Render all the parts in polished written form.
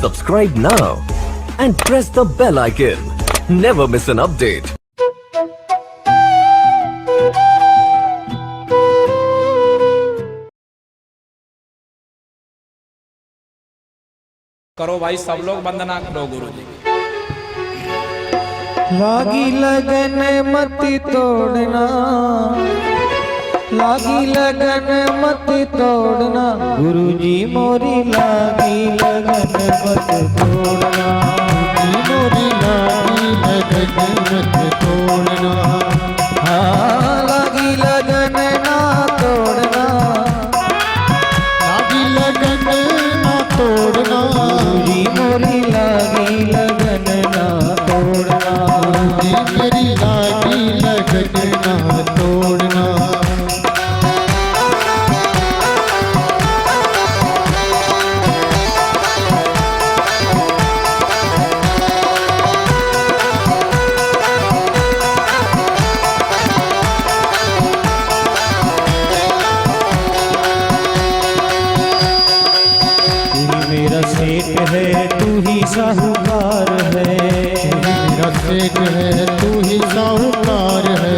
Subscribe now and press the bell icon. Never miss an update. करो भाई, सब लोग वंदना करो गुरु जी। लागी लगन मत तोड़ना, लागी लगन मत तोड़ना, गुरु जी मोरी लागी लगन मत तोड़ना, मोरी लागी लगन मत तोड़ना। हाँ लागी लगन ना तोड़ना, लागी लगन ना तोड़ना, गुरु जी मोरी लागी लगन ना तोड़ना, मेरी लागी लगन ना तोड़ना। मेरा सेठ है तू ही साहूकार है, मेरा सेठ है तू ही साहूकार है,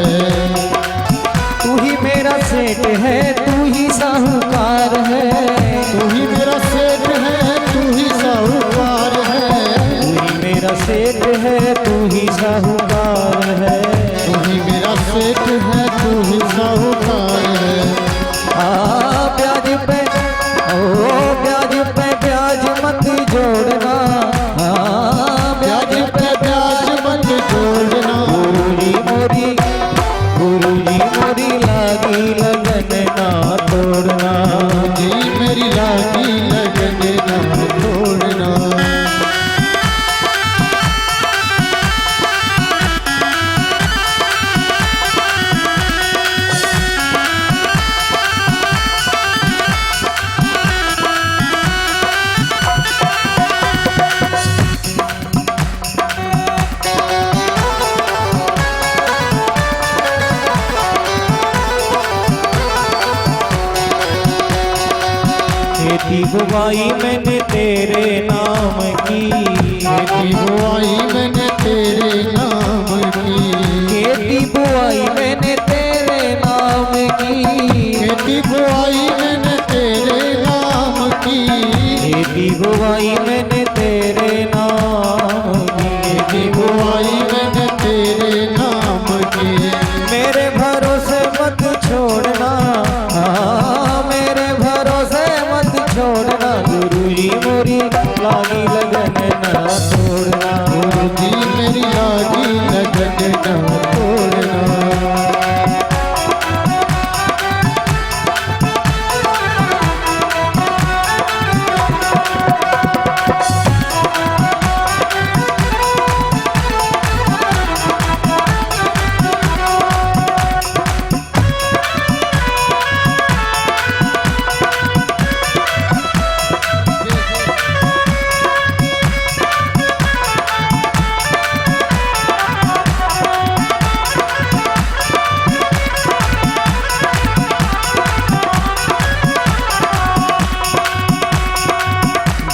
तू ही मेरा सेठ है तू ही साहूकार है, तू ही मेरा सेठ है तू ही साहूकार है, तू ही मेरा सेठ है तू ही साहूकार है, तू ही मेरा सेठ है तू ही साहूकार है। ब्याज पे ओ ब्याज पे ब्याज मत जोड़ना, ब्याज पे ब्याज मत जोड़ना, गुरु जी मोरी लागी लगन ना तोड़ना, जी मेरी लागी लगन ना तोड़ना। खेती बुवाई मैंने तेरे नाम की, खेती बुआई मैंने तेरे नाम की, खेती बुवाई मैंने तेरे नाम की, खेती बुआई मैंने तेरे नाम की, खेती बुवाई मैंने तेरे नाम की, खेती बुआई मैंने तेरे नाम की। मेरे भरोसे मत छोड़ना, मेरे भरोसे मत छोड़ना, गुरु जी मोरी लागी लगन ना तोड़ना, गुरु जी मेरी लागी लगन ना तोड़ना।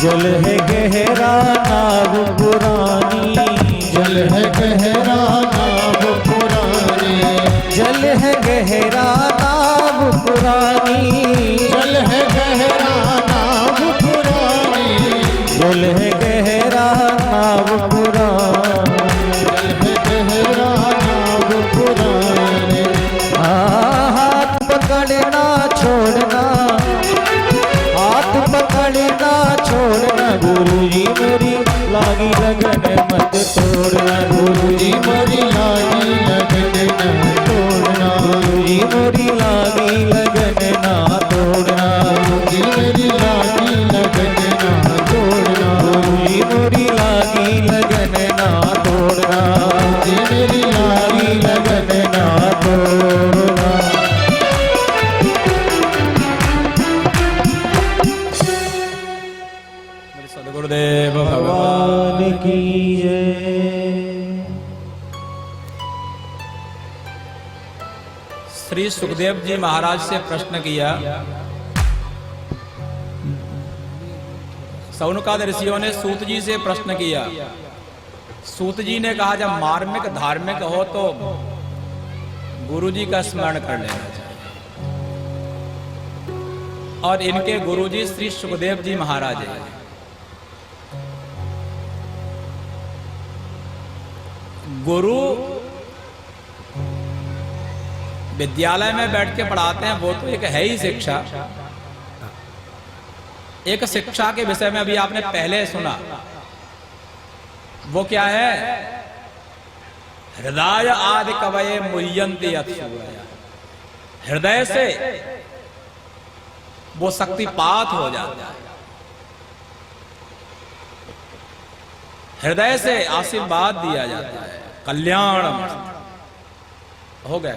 जल है गहरा नाव पुरानी, जल है गहरा नाव पुरानी, जल है गहरा नाव पुरानी, जल है गहरा नाव पुरानी, जल है गहरा नाव पुरानी, जल है गहरा नाव पुरानी। हाथ पकड़ना छोड़ना, हाथ पकड़ना छोड़ना, गुरु जी मेरी लागी लगन मत तोड़ना, गुरु जी मोरी लागी लगन ना तोड़ना, गुरु जी मोरी लागी लगन ना तोड़ना, जी मेरी लागी लगन ना तोड़ना, गुरु जी मोरी लागी लगन ना तोड़ना, जी मेरी लागी लगन ना तोड़ना। सदगुरुदेव भगवान की जय। श्री सुखदेव जी महाराज से प्रश्न किया, शौनकादि ऋषियों ने सूत जी से प्रश्न किया। सूत जी ने कहा जब मार्मिक धार्मिक हो तो गुरु जी का स्मरण कर लेना चाहिए। और इनके गुरु जी श्री सुखदेव जी महाराज हैं। गुरु विद्यालय में बैठ के पढ़ाते हैं, वो तो एक है ही शिक्षा। एक शिक्षा के विषय में अभी आपने पहले सुना, वो क्या है? हृदय आदि कवये मुह्यन्ति अत्सूरया। हृदय से वो शक्तिपात हो जाता है, हृदय से आशीर्वाद दिया जाता है, कल्याण हो गया।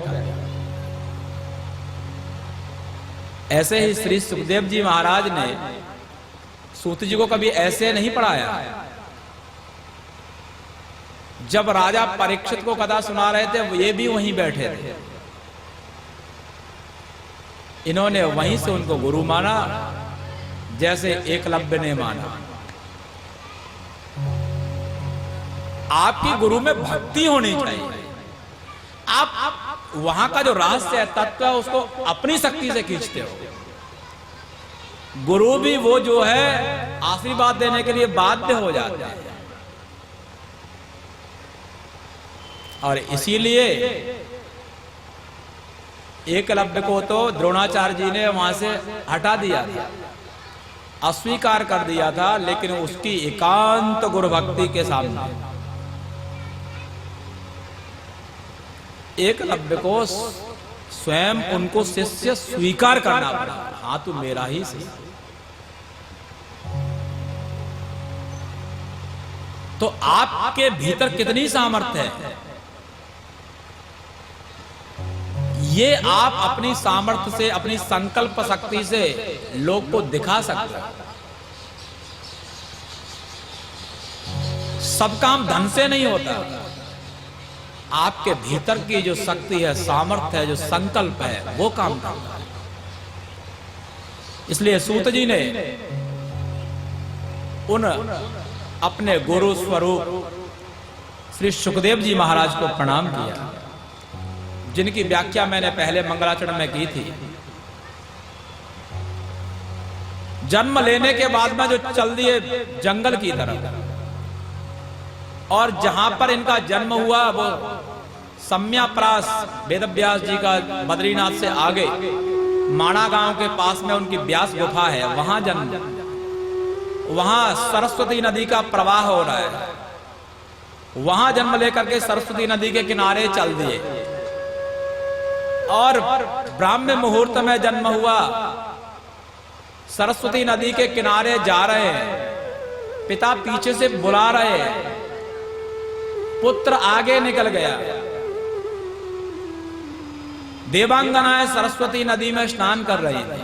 ऐसे ही श्री सुखदेव जी महाराज ने सूत जी को कभी ऐसे नहीं पढ़ाया। जब राजा परीक्षित को कथा सुना रहे थे, ये भी वहीं बैठे थे। इन्होंने वहीं से उनको गुरु माना, जैसे एकलव्य ने माना। आपकी गुरु में भक्ति होनी चाहिए। आप वहां का जो रहस्य है, तत्व है, उसको अपनी शक्ति से खींचते हो। गुरु भी वो जो है आशीर्वाद देने के लिए बाध्य हो जाता है। और इसीलिए एकलव्य को तो द्रोणाचार्य जी ने वहां से हटा दिया था, अस्वीकार कर दिया था। लेकिन उसकी एकांत गुरु भक्ति के सामने एकलव्य को स्वयं उनको शिष्य स्वीकार करना पड़ा। हाँ, तू मेरा ही शिष्य। तो आपके भीतर कितनी सामर्थ्य है, ये आप अपनी सामर्थ्य से, अपनी संकल्प शक्ति से लोग को दिखा सकते हैं। सब काम धन से नहीं होता। आपके भीतर की जो शक्ति है, सामर्थ्य है, जो संकल्प है, वो काम करता है। इसलिए सूत जी ने उन अपने गुरु स्वरूप श्री सुखदेव जी महाराज को प्रणाम किया, जिनकी व्याख्या मैंने पहले मंगलाचरण में की थी। जन्म लेने के बाद में जो चल दिए जंगल की तरफ, और जहां पर इनका जन्म हुआ वो सम्याप्रास वेदव्यास जी का बद्रीनाथ से आगे माणा गांव के पास में उनकी व्यास गुफा है, वहां जन्म। वहां सरस्वती नदी का प्रवाह हो रहा है, वहां जन्म लेकर के सरस्वती नदी के किनारे चल दिए। और ब्राह्मण मुहूर्त में जन्म हुआ, सरस्वती नदी के किनारे जा रहे हैं, पिता पीछे से बुला रहे हैं, पुत्र आगे निकल गया। देवांगनाएं सरस्वती नदी में स्नान कर रही थी,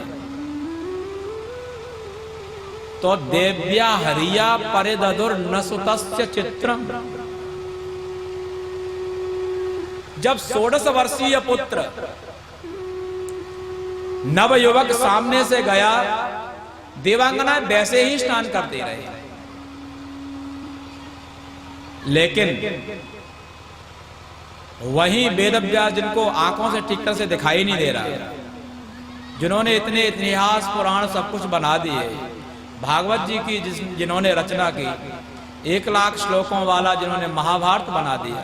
तो देव्या हरिया परिदधुर नसुतस्य चित्रम। जब 16 वर्षीय पुत्र नवयुवक सामने से गया, देवांगनाएं वैसे ही स्नान करती रही। लेकिन वहीं वेदव्यास, जिनको आंखों से ठीक तरह से दिखाई नहीं दे रहा, जिन्होंने इतने इतिहास पुराण सब कुछ बना दिए, भागवत जी की जिन्होंने रचना की, 1 लाख श्लोकों वाला जिन्होंने महाभारत बना दिया,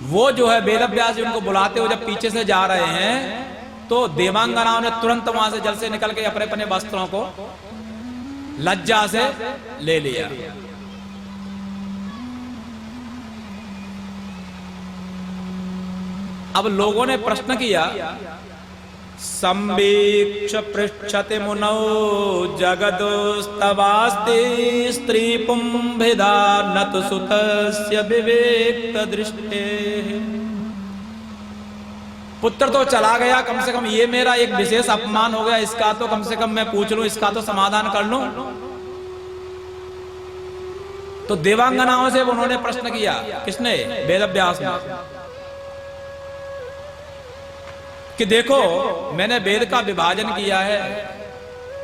वो जो है वेदव्यास जी उनको बुलाते हुए जब पीछे से जा रहे हैं, तो देवांगनाओं ने तुरंत वहां से जल से निकल के अपने अपने वस्त्रों को लज्जा से ले लिया। अब लोगों ने प्रश्न किया, संवीक्ष पृच्छति मुनौ जगदोस्तवास्ति स्त्री पुंभिदा नतु सुतस्य विवेक दृष्टे। पुत्र तो चला गया, कम से कम ये मेरा एक विशेष अपमान हो गया, इसका तो कम से कम मैं पूछ लूं, इसका तो समाधान कर लूं। तो देवांगनाओं से उन्होंने प्रश्न किया। किसने? वेदव्यास ने। कि देखो, मैंने वेद का विभाजन किया है,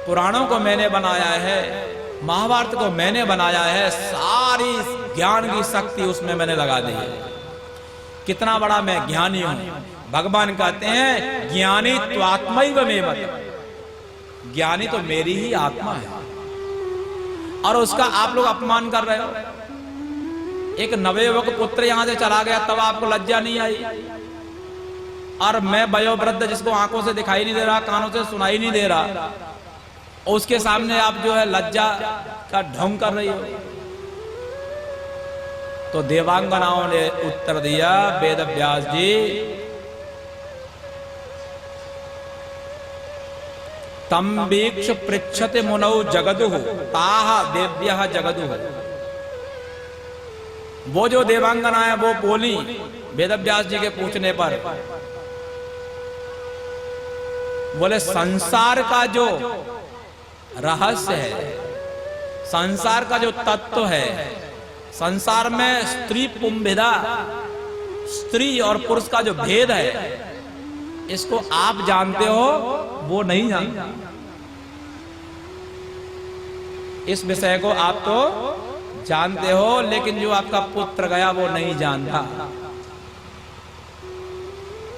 पुराणों को मैंने बनाया है, महाभारत को मैंने बनाया है, सारी ज्ञान की शक्ति उसमें मैंने लगा दी है। कितना बड़ा मैं ज्ञानी हूं। भगवान कहते हैं ज्ञानी त्वात्मैव मे मत, ज्ञानी तो मेरी ही आत्मा है, और उसका आप लोग अपमान कर रहे हो। एक नवयुवक पुत्र यहां से चला गया, तब आपको लज्जा नहीं आई, और मैं वयोवृद्ध जिसको आंखों से दिखाई नहीं दे रहा, कानों से सुनाई नहीं दे रहा, उसके सामने आप जो है लज्जा का ढोंग कर रही हो। तो देवांगनाओं ने उत्तर दिया, वेद व्यास जी तम वीक्ष पृच्छते मुनौ जगदुः ताः देव्यः जगदुः। वो जो देवांगनाएं वो बोली वेद व्यास जी के पूछने पर, बोले संसार का जो रहस्य है, संसार का जो तत्व है, संसार में स्त्री पुंभिदा, स्त्री और पुरुष का जो भेद है, इसको आप जानते हो, वो नहीं जानते। इस विषय को आप तो जानते हो, लेकिन जो आपका पुत्र गया वो नहीं जानता।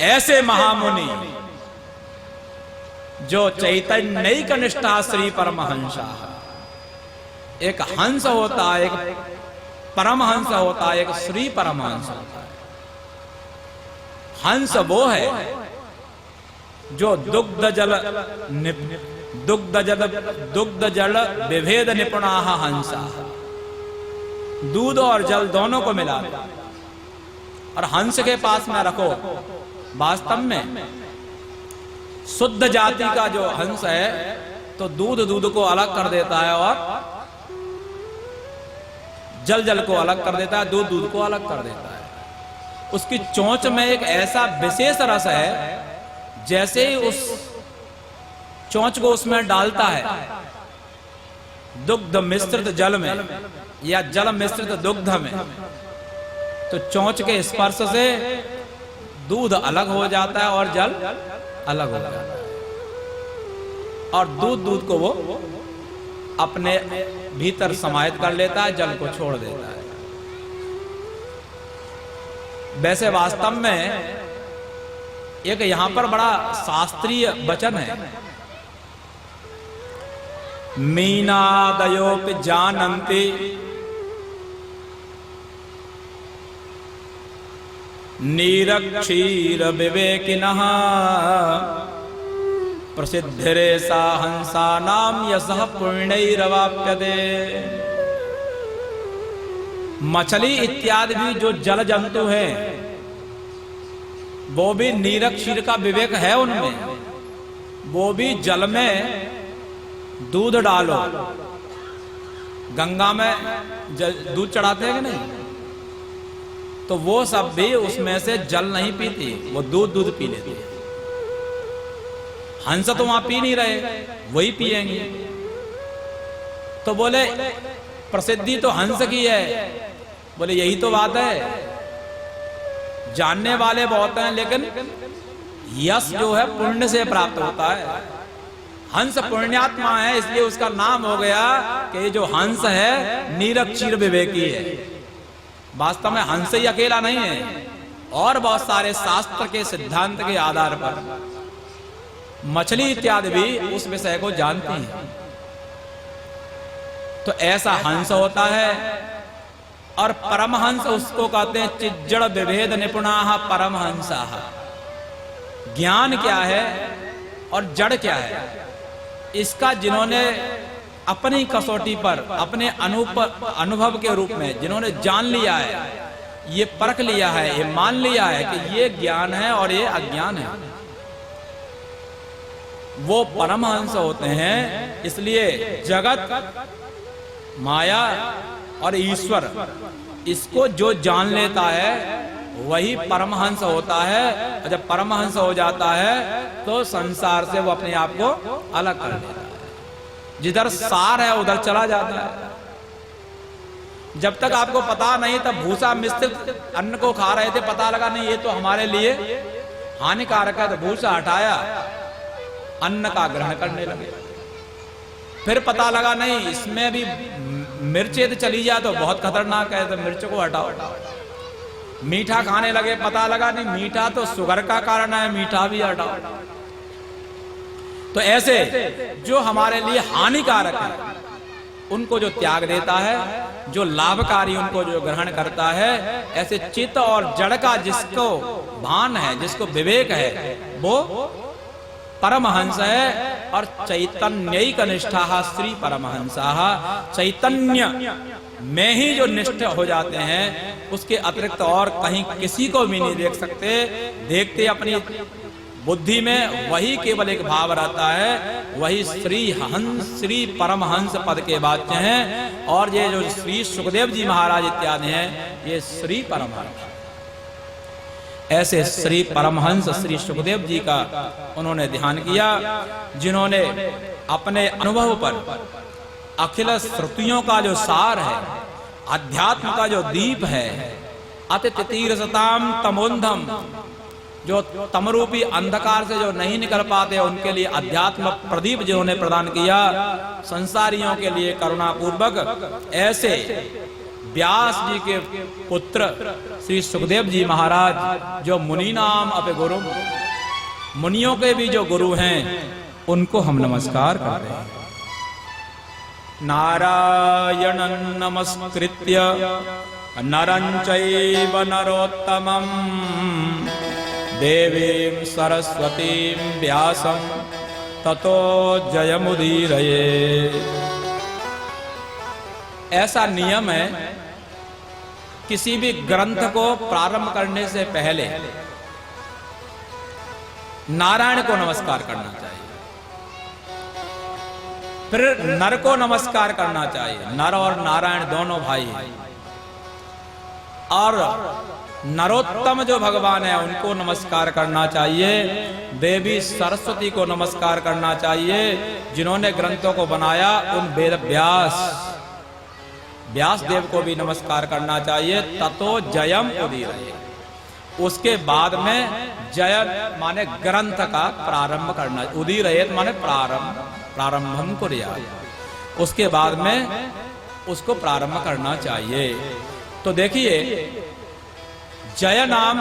ऐसे महामुनि जो चैतन्यैक निष्ठा श्री परमहंसा, एक हंस होता है, एक परमहंस होता है, एक श्री परमहंस होता है। हंस वो है जो दुग्ध जल विभेद निपुणा हंसा, दूध और जल दोनों को मिला और हंस के पास में रखो। वास्तव में शुद्ध जाति का जो हंस है तो दूध को अलग कर देता है और जल को अलग कर देता है, दूध को अलग कर देता है। उसकी चोंच में एक ऐसा विशेष रस है, जैसे ही उस चोंच को उसमें डालता है दुग्ध मिश्रित जल में या जल मिश्रित दुग्ध में, तो चोंच के स्पर्श से दूध अलग हो जाता है और जल अलग हो जाता है, और दूध को वो अपने भीतर समाहित कर लेता है, जल को छोड़ देता है। वैसे वास्तव में एक यहां पर बड़ा शास्त्रीय वचन है, मीनादयोपि जानन्ति नीरक्षीर विवेकिनः प्रसिद्धिरेषा हंसानां यशः पुण्यैरवाप्यते। मछली इत्यादि भी जो जल जंतु हैं, वो भी नीरक्षीर का विवेक है उनमें। वो भी जल में दूध डालो, गंगा में दूध चढ़ाते हैं कि नहीं, तो वो सब भी उसमें से जल नहीं पीती, वो दूध पी लेती है। हंस तो वहां पी नहीं रहे, वही पिएंगे। तो बोले प्रसिद्धि तो हंस की है, बोले यही तो बात है। जानने वाले बहुत हैं, लेकिन यश जो है पुण्य से प्राप्त होता है। हंस पुण्यात्मा है, इसलिए उसका नाम हो गया कि ये जो हंस है नीरक्षीर विवेकी है। वास्तव में हंस ही अकेला नहीं है, और बहुत सारे शास्त्र के सिद्धांत के आधार पर मछली इत्यादि भी उस विषय को जानती हैं। तो ऐसा हंस होता है, और परमहंस उसको कहते हैं चिज्जड़ विभेद निपुणाः परमहंसाः। ज्ञान क्या है और जड़ क्या है, इसका जिन्होंने अपनी कसौटी पर अपने अनुभव के रूप में जिन्होंने जान लिया है, ये परख लिया है, ये मान लिया है कि ये ज्ञान है और ये अज्ञान है, वो परमहंस होते हैं। इसलिए जगत, माया और ईश्वर, इसको जो जान लेता है वही परमहंस होता है। और जब परमहंस हो जाता है तो संसार से वो अपने आप को अलग कर लेता है, जिधर सार है उधर चला जाता है। जब तक आपको पता नहीं, तब भूसा मिश्रित अन्न को खा रहे थे, पता लगा नहीं ये तो हमारे लिए हानिकारक है, तो भूसा हटाया, अन्न का ग्रहण करने लगे। फिर पता लगा नहीं इसमें भी मिर्च यदि चली जाए तो बहुत खतरनाक है, तो मिर्च को हटाओ। मीठा खाने लगे, पता लगा नहीं मीठा तो शुगर का कारण है, मीठा भी हटाओ। तो ऐसे जो हमारे लिए हानिकारक है उनको जो त्याग देता है, जो लाभकारी उनको जो ग्रहण करता है, ऐसे चित्त और जड़ का जिसको भान है, जिसको विवेक है, वो परमहंस है। और चैतन्यैक निष्ठा श्री परमहंसा, चैतन्य में ही जो निष्ठ हो जाते हैं उसके अतिरिक्त और कहीं किसी को भी नहीं देख सकते। देखते अपनी बुद्धि में वही केवल एक भाव रहता है, वही श्री परमहंस पद के वाच्य हैं। और ये जो श्री सुखदेव जी महाराज इत्यादि हैं, ये श्री परमहंस, ऐसे श्री परमहंस श्री सुखदेव जी का उन्होंने ध्यान किया, जिन्होंने अपने अनुभव पर अखिल श्रुतियों का जो सार है, अध्यात्म का जो दीप है, अति तितीरसताम तमोंधम, जो तमरूपी अंधकार से जो नहीं निकल पाते उनके लिए अध्यात्म प्रदीप जिन्होंने प्रदान किया, संसारियों के लिए करुणा पूर्वक, ऐसे व्यास जी के पुत्र श्री सुखदेव जी महाराज जो मुनि नाम अपे गुरु, मुनियों के भी जो गुरु हैं, उनको हम नमस्कार करते हैं। नारायणं नमस्कृत्य नरं चैव नरोत्तमं देवीं सरस्वतीं व्यासं ततो जयमुदीरये। ऐसा नियम है, किसी भी ग्रंथ को प्रारंभ करने से पहले नारायण को नमस्कार करना चाहिए, फिर नर को नमस्कार करना चाहिए। नर और नारायण दोनों भाई हैं। और नरोत्तम जो भगवान है उनको नमस्कार करना चाहिए। देवी सरस्वती को नमस्कार करना चाहिए, जिन्होंने ग्रंथों को बनाया। उन वेद व्यास देव को भी नमस्कार करना चाहिए। ततो जयम उदीरये, उसके बाद में जय माने ग्रंथ का प्रारंभ करना, उदीरये माने प्रारंभम कुर्यात्, उसके बाद में उसको प्रारंभ करना चाहिए। तो देखिए, जय नाम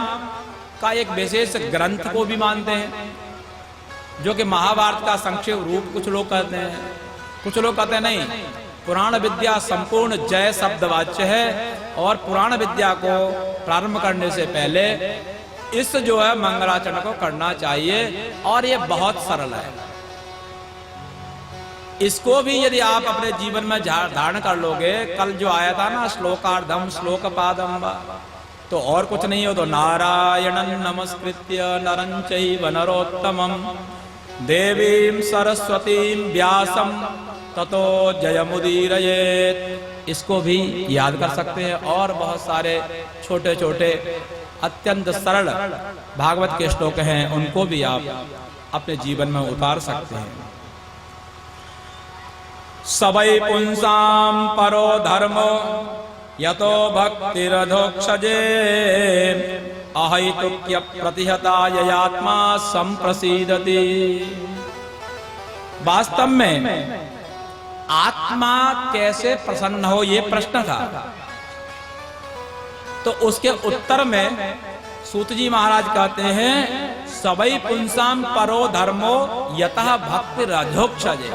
का एक विशेष ग्रंथ को भी मानते हैं, जो कि महाभारत का संक्षेप रूप कुछ लोग कहते हैं, कुछ लोग कहते हैं नहीं, पुराण विद्या संपूर्ण जय शब्द वाच्य है। और पुराण विद्या को प्रारंभ करने से पहले इस जो है मंगलाचरण को करना चाहिए। और ये बहुत सरल है, इसको भी यदि आप अपने जीवन में धारण कर लोगे, कल जो आया था ना श्लोकार्धम श्लोकपादम, तो और कुछ नहीं हो तो नारायणं नमस्कृत्य नरं चैव नरोत्तमं देवीं सरस्वतीं व्यासं ततो जयमुदीरयेत्, इसको भी याद कर सकते हैं। और बहुत सारे छोटे छोटे अत्यंत सरल भागवत के श्लोक हैं, उनको भी आप अपने जीवन में उतार सकते हैं। सबई पुंसाम परो धर्मो यतो भक्तिरधोक्षजे अहैतुक्य प्रतिहता ययात्मा संप्रसीदति। वास्तव में आत्मा कैसे प्रसन्न हो, ये प्रश्न था। तो उसके उत्तर में सूत जी महाराज कहते हैं, सबई पुंसाम परो धर्मो यतः भक्तिरधोक्षजे।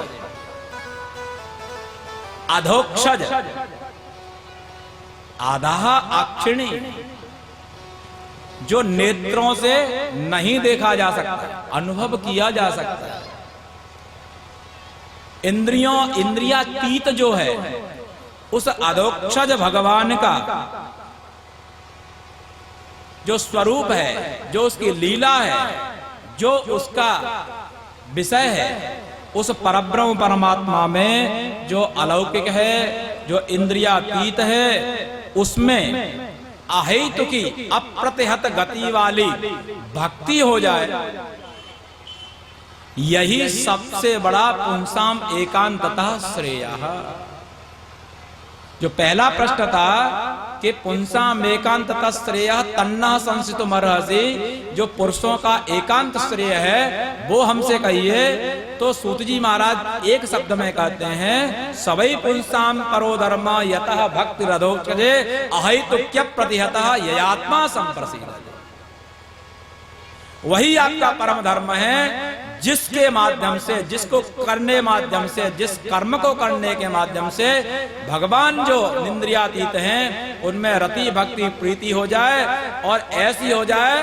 अधोक्षज आधाह अक्षिणी, जो नेत्रों से नहीं देखा जा सकता, अनुभव किया जा सकता है। इंद्रियातीत जो है, उस अधोक्षज भगवान का जो स्वरूप है, जो उसकी लीला है, जो उसका विषय है, उस परब्रह्म परमात्मा में जो अलौकिक है, जो इंद्रियातीत है, उसमें अहेतुकी अप्रतिहत गति वाली भक्ति हो जाए, यही सबसे बड़ा पुंसाम एकांततः श्रेयः। जो पहला प्रश्न था कि पुंसाम एकांत श्रेय तन्ना संसितो मरहसी, जो पुरुषों का एकांत श्रेय है वो हमसे कहिए। तो सूत जी महाराज एक शब्द में कहते हैं, सवै पुंसाम परो धर्म यतः भक्ति रधोक्षजे अहैतुक्य प्रतिहतः ययात्मा संप्रसीदते। वही आपका परम धर्म है जिसके माध्यम से, जिसको करने माध्यम से, जिस कर्म को करने के माध्यम से भगवान जो निंद्रियातीत हैं उनमें रति भक्ति प्रीति हो जाए, और ऐसी हो जाए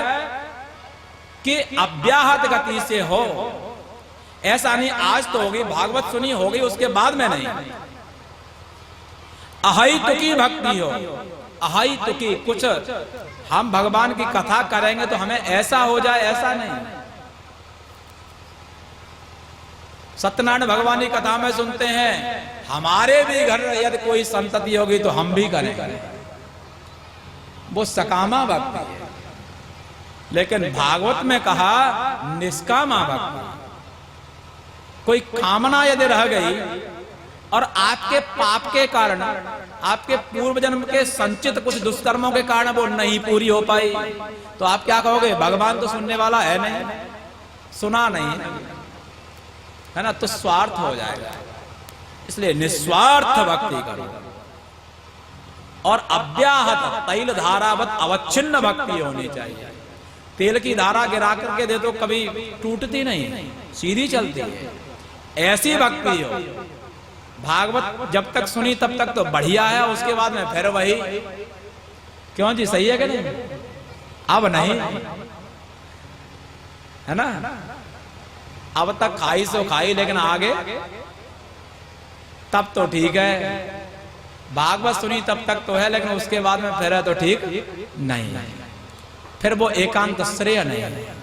कि अव्याहत गति से हो। ऐसा नहीं आज तो होगी, भागवत सुनी होगी, उसके बाद में नहीं। अहैतुकी भक्ति हो, अहैतुकी, कुछ हम भगवान की कथा करेंगे तो हमें ऐसा हो जाए, ऐसा नहीं। सत्यनारायण भगवान की कथा में सुनते हैं, हमारे भी घर यदि कोई संतति होगी तो हम भी करेंगे, वो सकामा भक्ति है। लेकिन भागवत में कहा निष्कामा भक्ति। कोई कामना यदि रह गई और आपके पाप के कारण, आपके पूर्व जन्म के संचित कुछ दुष्कर्मों के कारण वो नहीं पूरी हो पाई, तो आप क्या कहोगे, भगवान तो सुनने वाला है नहीं, सुना नहीं है ना, तो स्वार्थ हो जाएगा। इसलिए निस्वार्थ भक्ति करो और अव्याहत तैल धारावत अवच्छिन्न भक्ति होनी चाहिए। तेल की धारा गिरा करके दे तो कभी टूटती नहीं, सीधी चलती है, ऐसी भक्ति हो। भागवत जब तक सुनी तब तक तो बढ़िया है, उसके बाद में फिर वही, क्यों जी, सही है कि नहीं? अब नहीं है ना, अब तक खाई सो खाई, लेकिन आगे तब तो ठीक है। भागवत सुनी तब तक तो है, लेकिन उसके बाद में फिर है तो ठीक नहीं, फिर वो एकांत श्रेय नहीं है।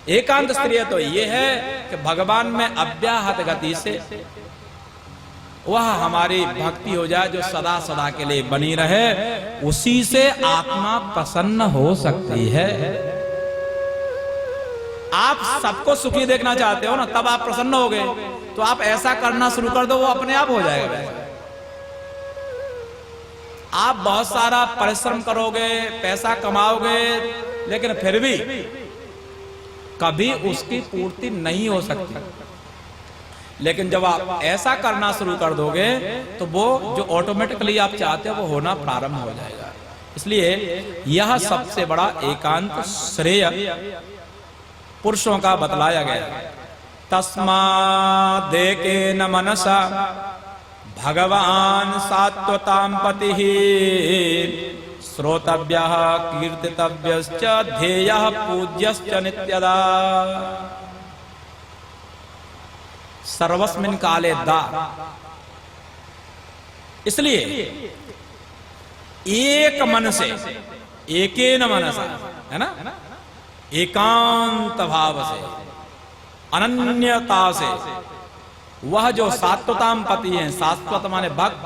एकांत श्रेय तो ये है कि भगवान में अव्याहत गति से वह हमारी भक्ति हो जाए, जो सदा सदा के लिए बनी रहे, उसी से आत्मा प्रसन्न हो सकती है। आप सबको सुखी देखना चाहते हो ना, तब आप प्रसन्न हो गए, तो आप ऐसा करना शुरू कर दो, वो अपने आप हो जाएगा। आप बहुत सारा परिश्रम करोगे, पैसा कमाओगे, लेकिन फिर भी कभी उसकी पूर्ति नहीं हो सकती। लेकिन जब आप ऐसा करना शुरू कर दोगे तो वो जो ऑटोमेटिकली आप चाहते हो वो होना प्रारंभ हो जाएगा। इसलिए यह सबसे बड़ा एकांत श्रेय पुरुषों का बतलाया गया। तस्मादेके न मनसा भगवान सात्वतां पतिः श्रोतव्यः कीर्तितव्यश्च ध्येयः पूज्यश्च नित्यदा। सर्वस्मिन् काले दा, इसलिए एक मन से, एकेन मनसा, है ना, एकांत भाव से, अनन्यता से, वह जो सात्वताम पति हैं, सात्वत माने भक्त,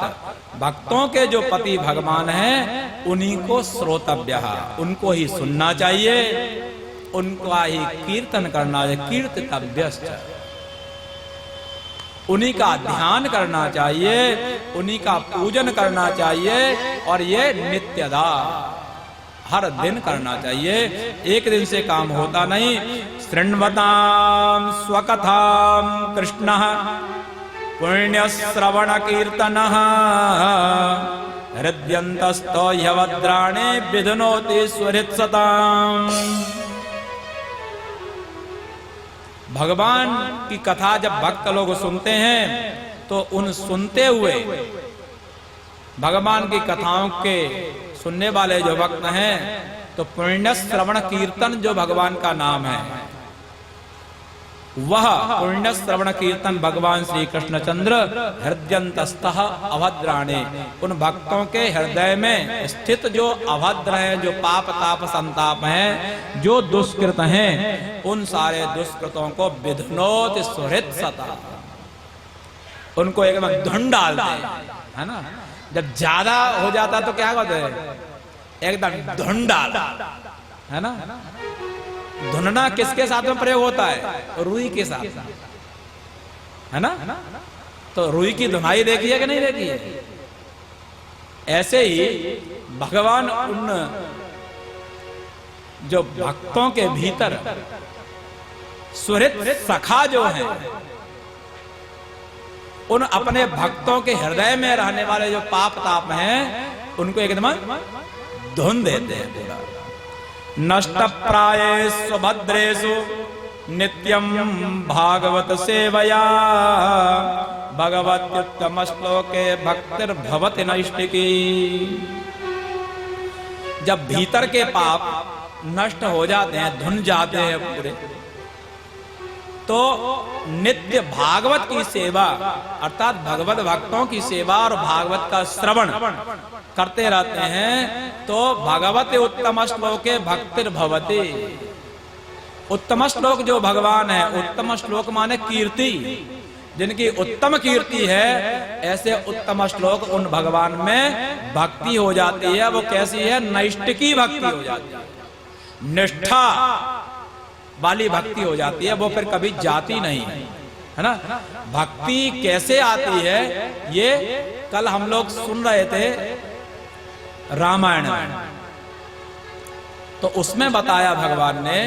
भक्तों के जो पति भगवान हैं, उन्हीं को श्रोतव्य, उनको ही सुनना चाहिए, उनका ही कीर्तन करना चाहिए, कीर्तितव्यश्च, उन्हीं का ध्यान करना चाहिए, उन्हीं का पूजन करना चाहिए, और ये नित्यदा, हर दिन करना चाहिए। एक दिन से काम होता नहीं। शृण्वतां स्वकथां कृष्णः पुण्य श्रवण कीर्तनः हृद्यन्तस्तो ह्यवद्राणे विधुनोति स्वहृत्सताम्। भगवान की कथा जब भक्त लोग सुनते हैं तो उन सुनते हुए भगवान की कथाओं के सुनने वाले जो भक्त हैं, तो पुण्य श्रवण कीर्तन जो भगवान का नाम है, वह पुण्य श्रवण कीर्तन भगवान श्री कृष्णचंद्र हृदयन्तस्थः अभद्राणे, उन भक्तों के हृदय में स्थित जो अभद्र हैं, जो पाप ताप संताप हैं, जो दुष्कृत हैं, उन सारे दुष्कृतों को विधुनोति सुहृत्सता, उनको एकदम धुन डालते हैं, है ना। जब ज्यादा हो जाता तो क्या कहते हैं, एकदम धुन डाल, है ना। धुनना किसके साथ में प्रयोग होता है, रुई के साथ, है ना। तो रुई की धुनाई देखी है कि नहीं देखी है, ऐसे ही भगवान उन जो भक्तों के भीतर सुहृद सखा जो हैं, उन अपने भक्तों के हृदय में रहने वाले जो पाप ताप हैं उनको एकदम धुन देते हैं पूरा। नष्ट प्रायेषु भद्रेषु नित्यं भागवत सेवया भगवत्युत्तम श्लोके भक्तिर्भवति नैष्टिकी। जब भीतर के पाप नष्ट हो जाते हैं, धुन जाते हैं पूरे, तो नित्य भागवत की सेवा अर्थात भगवत भक्तों की सेवा और भागवत का श्रवण करते रहते हैं, तो भगवत उत्तम श्लोके भक्तिर्भवति। उत्तम श्लोक जो भगवान है, उत्तम श्लोक माने कीर्ति, जिनकी उत्तम कीर्ति है, ऐसे उत्तम श्लोक उन भगवान में भक्ति हो जाती है। वो कैसी है? नैष्टिकी भक्ति हो जाती है, निष्ठा वाली भक्ति हो जाती है। वो फिर कभी जाती नहीं है ना। भक्ति कैसे आती है ये कल हम लोग सुन रहे थे रामायण में, तो उसमें बताया भगवान ने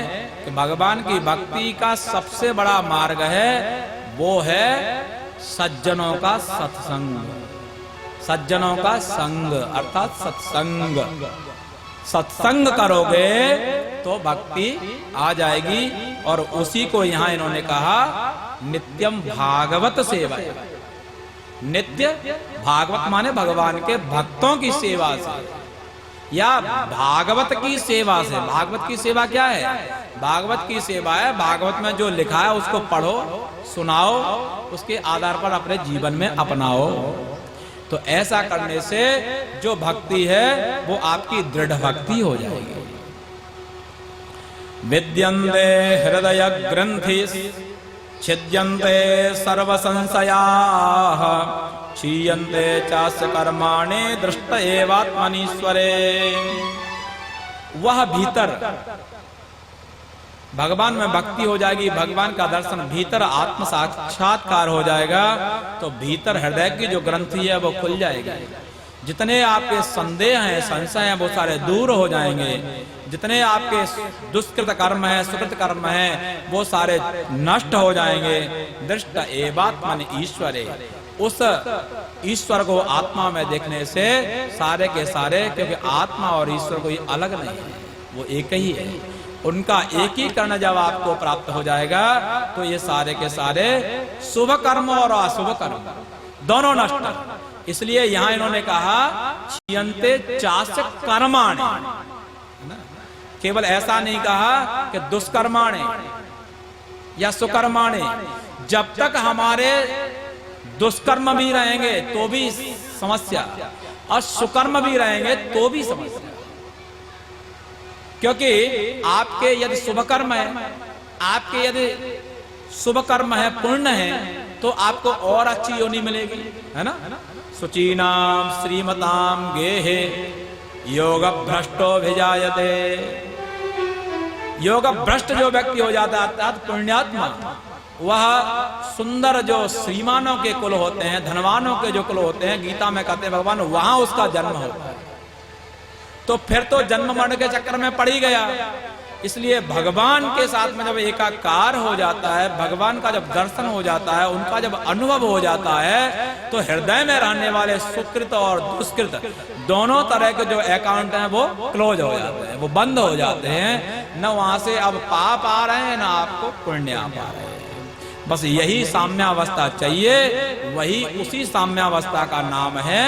कि भगवान की भक्ति का सबसे बड़ा मार्ग है, वो है सज्जनों का सत्संग, सज्जनों का संग अर्थात सत्संग। सत्संग करोगे तो भक्ति आ जाएगी, और उसी को यहां इन्होंने कहा नित्यम भागवत सेवा। नित्य भागवत माने भगवान के भक्तों की सेवा से या भागवत की सेवा से। भागवत की सेवा क्या है? भागवत की सेवा है भागवत में जो लिखा है उसको पढ़ो, सुनाओ, उसके आधार पर अपने जीवन में अपनाओ। तो ऐसा करने से जो भक्ति है वो आपकी दृढ़ भक्ति हो जाएगी। विद्यन्ते हृदय ग्रंथि छिद्यन्ते सर्व संशयाः क्षीयन्ते चास्य कर्माणि दृष्ट एवात्मनीश्वरे। वह भीतर भगवान में भक्ति हो जाएगी, भगवान का दर्शन, भीतर आत्म साक्षात्कार हो जाएगा, तो भीतर हृदय की जो ग्रंथि है वो खुल जाएगी। जितने आपके संदेह हैं, संशय हैं, वो सारे दूर हो जाएंगे। जितने आपके दुष्कृत कर्म है, सुकृत कर्म है, वो सारे नष्ट हो जाएंगे। दृष्ट एवात्मनि ईश्वरे। उस ईश्वर को आत्मा में देखने से सारे के सारे, क्योंकि आत्मा और ईश्वर कोई अलग नहीं है, वो एक ही है। उनका एकीकरण जब आपको प्राप्त हो जाएगा तो ये सारे के सारे शुभ कर्म और अशुभ कर्म दोनों नष्ट। इसलिए यहां इन्होंने कहा क्षीयन्ते चास्य कर्माणि। केवल ऐसा नहीं कहा कि दुष्कर्माणि या सुकर्माणि। जब तक हमारे दुष्कर्म भी रहेंगे तो भी समस्या, और सुकर्म भी रहेंगे तो भी समस्या। क्योंकि आपके यदि शुभ कर्म है, आपके यदि शुभ कर्म है, पुण्य है, तो आपको और अच्छी योनि मिलेगी, है ना। शुचीनाम श्रीमताम गेहे योग भ्रष्टो भिजायते। योग भ्रष्ट जो व्यक्ति हो जाता है अर्थात पुण्यात्मा, वह सुंदर जो श्रीमानों के कुल होते हैं, धनवानों के जो कुल होते हैं, गीता में कहते हैं भगवान, वहां उसका जन्म होता है। तो फिर तो जन्म मरण के चक्कर में पड़ ही गया। इसलिए भगवान के साथ में जब एकाकार हो जाता है, भगवान का जब दर्शन हो जाता है, उनका जब अनुभव हो जाता है, तो हृदय में रहने वाले सुकृत और दुष्कृत दोनों तरह के जो अकाउंट हैं वो क्लोज हो जाते हैं, वो बंद हो जाते हैं। न वहां से अब पाप आ रहे हैं, न आपको पुण्य आ पा रहे हैं। बस यही साम्यावस्था चाहिए। वही उसी साम्यावस्था का नाम है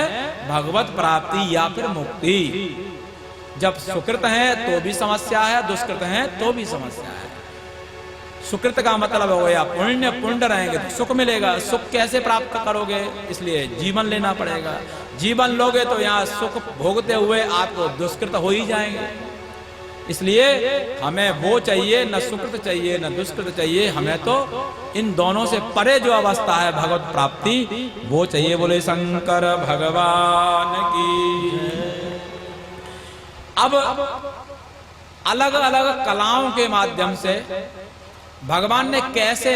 भगवत प्राप्ति या फिर मुक्ति। जब सुकृत है तो भी समस्या है, दुष्कृत है तो भी समस्या है। सुकृत का मतलब हो गया पुण्य, पुण्य रहेंगे तो सुख मिलेगा। सुख कैसे प्राप्त करोगे? इसलिए जीवन लेना पड़ेगा। जीवन लोगे तो यहाँ सुख भोगते हुए आपको दुष्कृत हो ही जाएंगे। इसलिए हमें वो चाहिए, न सुकृत चाहिए न दुष्कृत चाहिए, हमें तो इन दोनों से परे जो अवस्था है भगवत प्राप्ति, वो चाहिए। बोले शंकर भगवान की। अब अलग अलग कलाओं के माध्यम से भगवान ने कैसे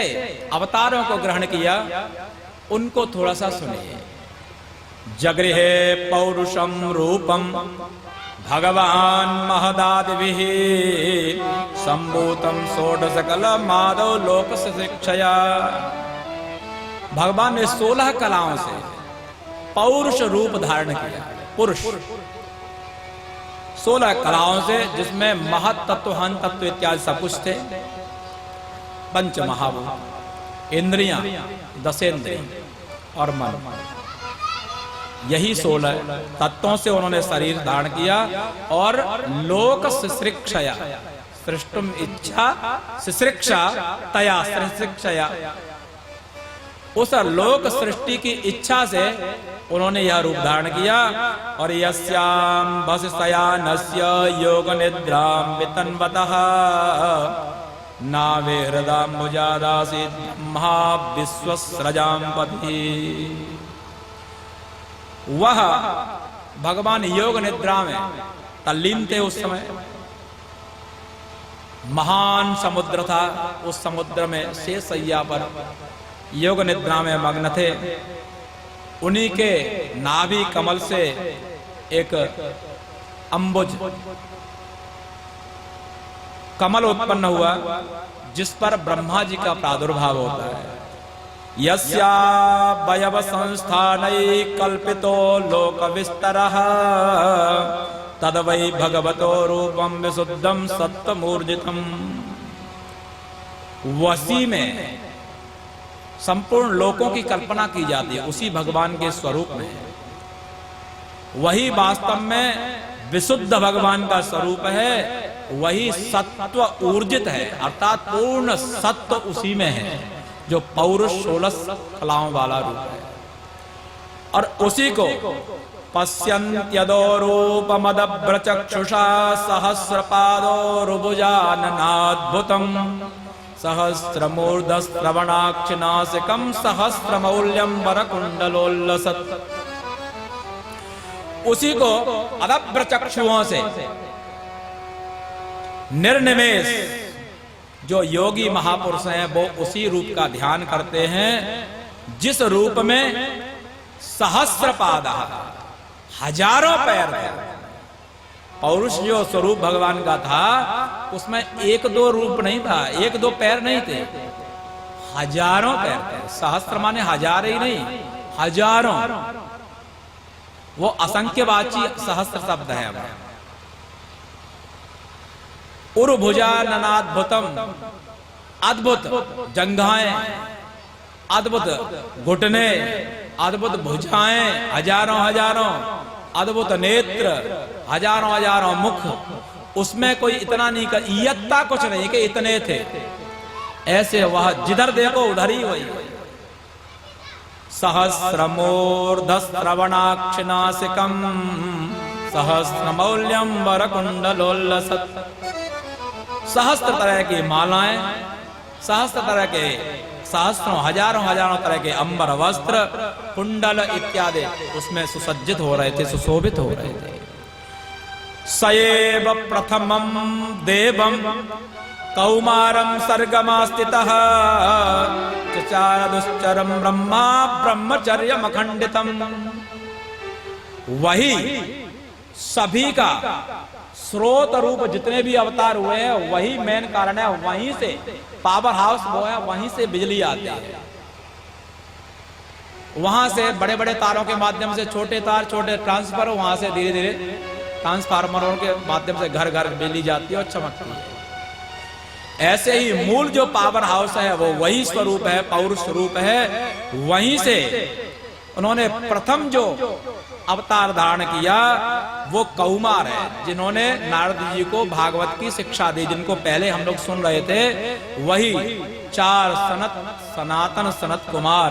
अवतारों को ग्रहण किया, उनको थोड़ा सा सुनिए। जगृहे पौरुषम रूपम भगवान महदादिभिः संभूतम षोडशकल माधव लोक शिक्षया। भगवान ने 16 कलाओं से पौरुष रूप धारण किया। पुरुष 16 कलाओं से, जिसमें महत तत्व, हन तत्व इत्यादि सब कुछ थे। पंच महाभूत, इंद्रियां, दशेंद्रिय और मन, यही 16 तत्वों से उन्होंने शरीर धारण किया। और लोक शिश्रिक्षया, सृष्टुम इच्छा शिश्रिक्षा तया शिश्रिक्षया, उस लोक सृष्टि की इच्छा से उन्होंने यह रूप धारण किया। और यस्याम भस्यानस्य योग निद्राम वितन्वतः नावे हृदाम्बुजादासीत् ब्रह्मा विश्वस्रजाम पति। वह भगवान योग निद्रा में तल्लीन थे। उस समय महान समुद्र था, उस समुद्र में शेषशय्या पर योग निद्रा में मग्न थे। उन्हीं के नाभि कमल से एक अंबुज कमल उत्पन्न हुआ, जिस पर ब्रह्मा जी का प्रादुर्भाव होता है। यस्या वयव संस्थानै कल्पितो लोक विस्तरः तद्वै भगवतो रूपम विशुद्धम सत्तमूर्जितम। वसी में संपूर्ण लोकों की कल्पना की जाती है, उसी भगवान के स्वरूप में। वही वास्तव में विशुद्ध भगवान का स्वरूप है, वही सत्व ऊर्जित है, अर्थात पूर्ण सत्व उसी में है, जो पौरुष 16 कलाओं वाला रूप है। और उसी को पश्यन्त्यदो रूपमदभ्रचक्षुषा सहस्रपादोरुभुजाननाद्भुतम् सहस्रमूर्धश्रवणाक्षनासिकं सहस्रमौल्यं वरकुंडलोल्लसत्। उसी को अदभ्र चक्षुओं से निर्निमेष जो योगी महापुरुष हैं वो उसी रूप का ध्यान करते हैं, जिस रूप में सहस्रपाद, हजारों पैर थे। पौरुष जो स्वरूप भगवान का था, उसमें एक दो रूप नहीं था, एक दो पैर नहीं थे, हजारों पैर थे। सहस्त्र माने हजार ही नहीं, हजारों। वो असंख्यवाची सहस्त्र शब्द है। उर्भुजाननाद्भुतम, अद्भुत जंघाएं, अद्भुत घुटने, अद्भुत भुजाएं, हजारों हजारों, अद्भुत नेत्र, हजारों हजारों मुख। उसमें कोई इतना नहीं कर, इयत्ता कुछ नहीं कि इतने थे। ऐसे वह जिधर देखो उधर ही वही। सहस्रमूर्धश्रवणाक्षनासिकं सहस्रमौल्यं वरकुंडलोल्लसत्। सहस्त्र तरह की मालाएं, सहस्त्र तरह के, सहस्रों हजारों हजारों तरह के अंबर वस्त्र, कुंडल इत्यादि उसमें सुसज्जित हो रहे थे, सुशोभित हो रहे थे। सएव प्रथमं देवं कौमारं सर्गमास्थितः चचार दुश्चरं ब्रह्मा ब्रह्मचर्यमखंडितम्। वही सभी का स्रोत रूप, जितने भी अवतार हुए हैं वही मेन कारण है। वहीं से पावर हाउस वो है, वहीं से बिजली आती है। वहां से बड़े बड़े तारों के माध्यम से छोटे तार, छोटे ट्रांसफर, वहां से धीरे धीरे ट्रांसफार्मरों के माध्यम से घर घर बिजली जाती है और चमकती है। ऐसे ही मूल जो पावर हाउस है वो वही स्वरूप है, पौरुष स्वरूप है। वहीं से उन्होंने प्रथम जो अवतार धारण किया वो कौमार है, जिन्होंने नारद जी को भागवत की शिक्षा दी, जिनको पहले हम लोग सुन रहे थे। वही 4 सनत, सनातन, सनत कुमार,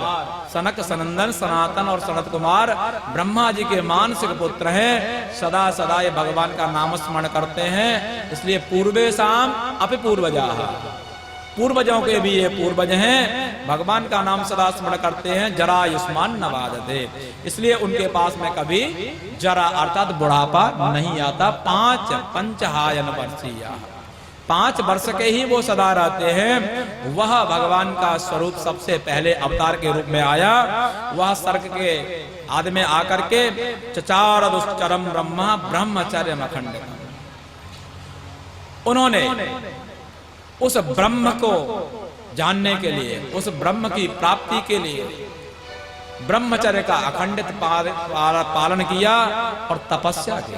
सनक, सनंदन, सनातन और सनत कुमार ब्रह्मा जी के मानसिक पुत्र हैं। सदा सदा ये भगवान का नाम स्मरण करते हैं, इसलिए पूर्वेशाम अपि पूर्वजाः, पूर्वजों के भी ये पूर्वज हैं। भगवान का नाम सदा स्मरण करते हैं। जरा युष्मान न बाधते, इसलिए उनके पास में कभी जरा अर्थात बुढ़ापा नहीं आता। 5 पंचहायन वर्षीय, 5 वर्ष के ही वो सदा रहते हैं। वह भगवान का स्वरूप सबसे पहले अवतार के रूप में आया। वह सर्ग के आदि में आकर के चचार दुश्चरम ब्रह्मा ब्रह्मचर्य अखंड, उन्होंने उस ब्रह्म को जानने के लिए, उस ब्रह्म की प्राप्ति के लिए ब्रह्मचर्य का अखंडित पालन किया और तपस्या की।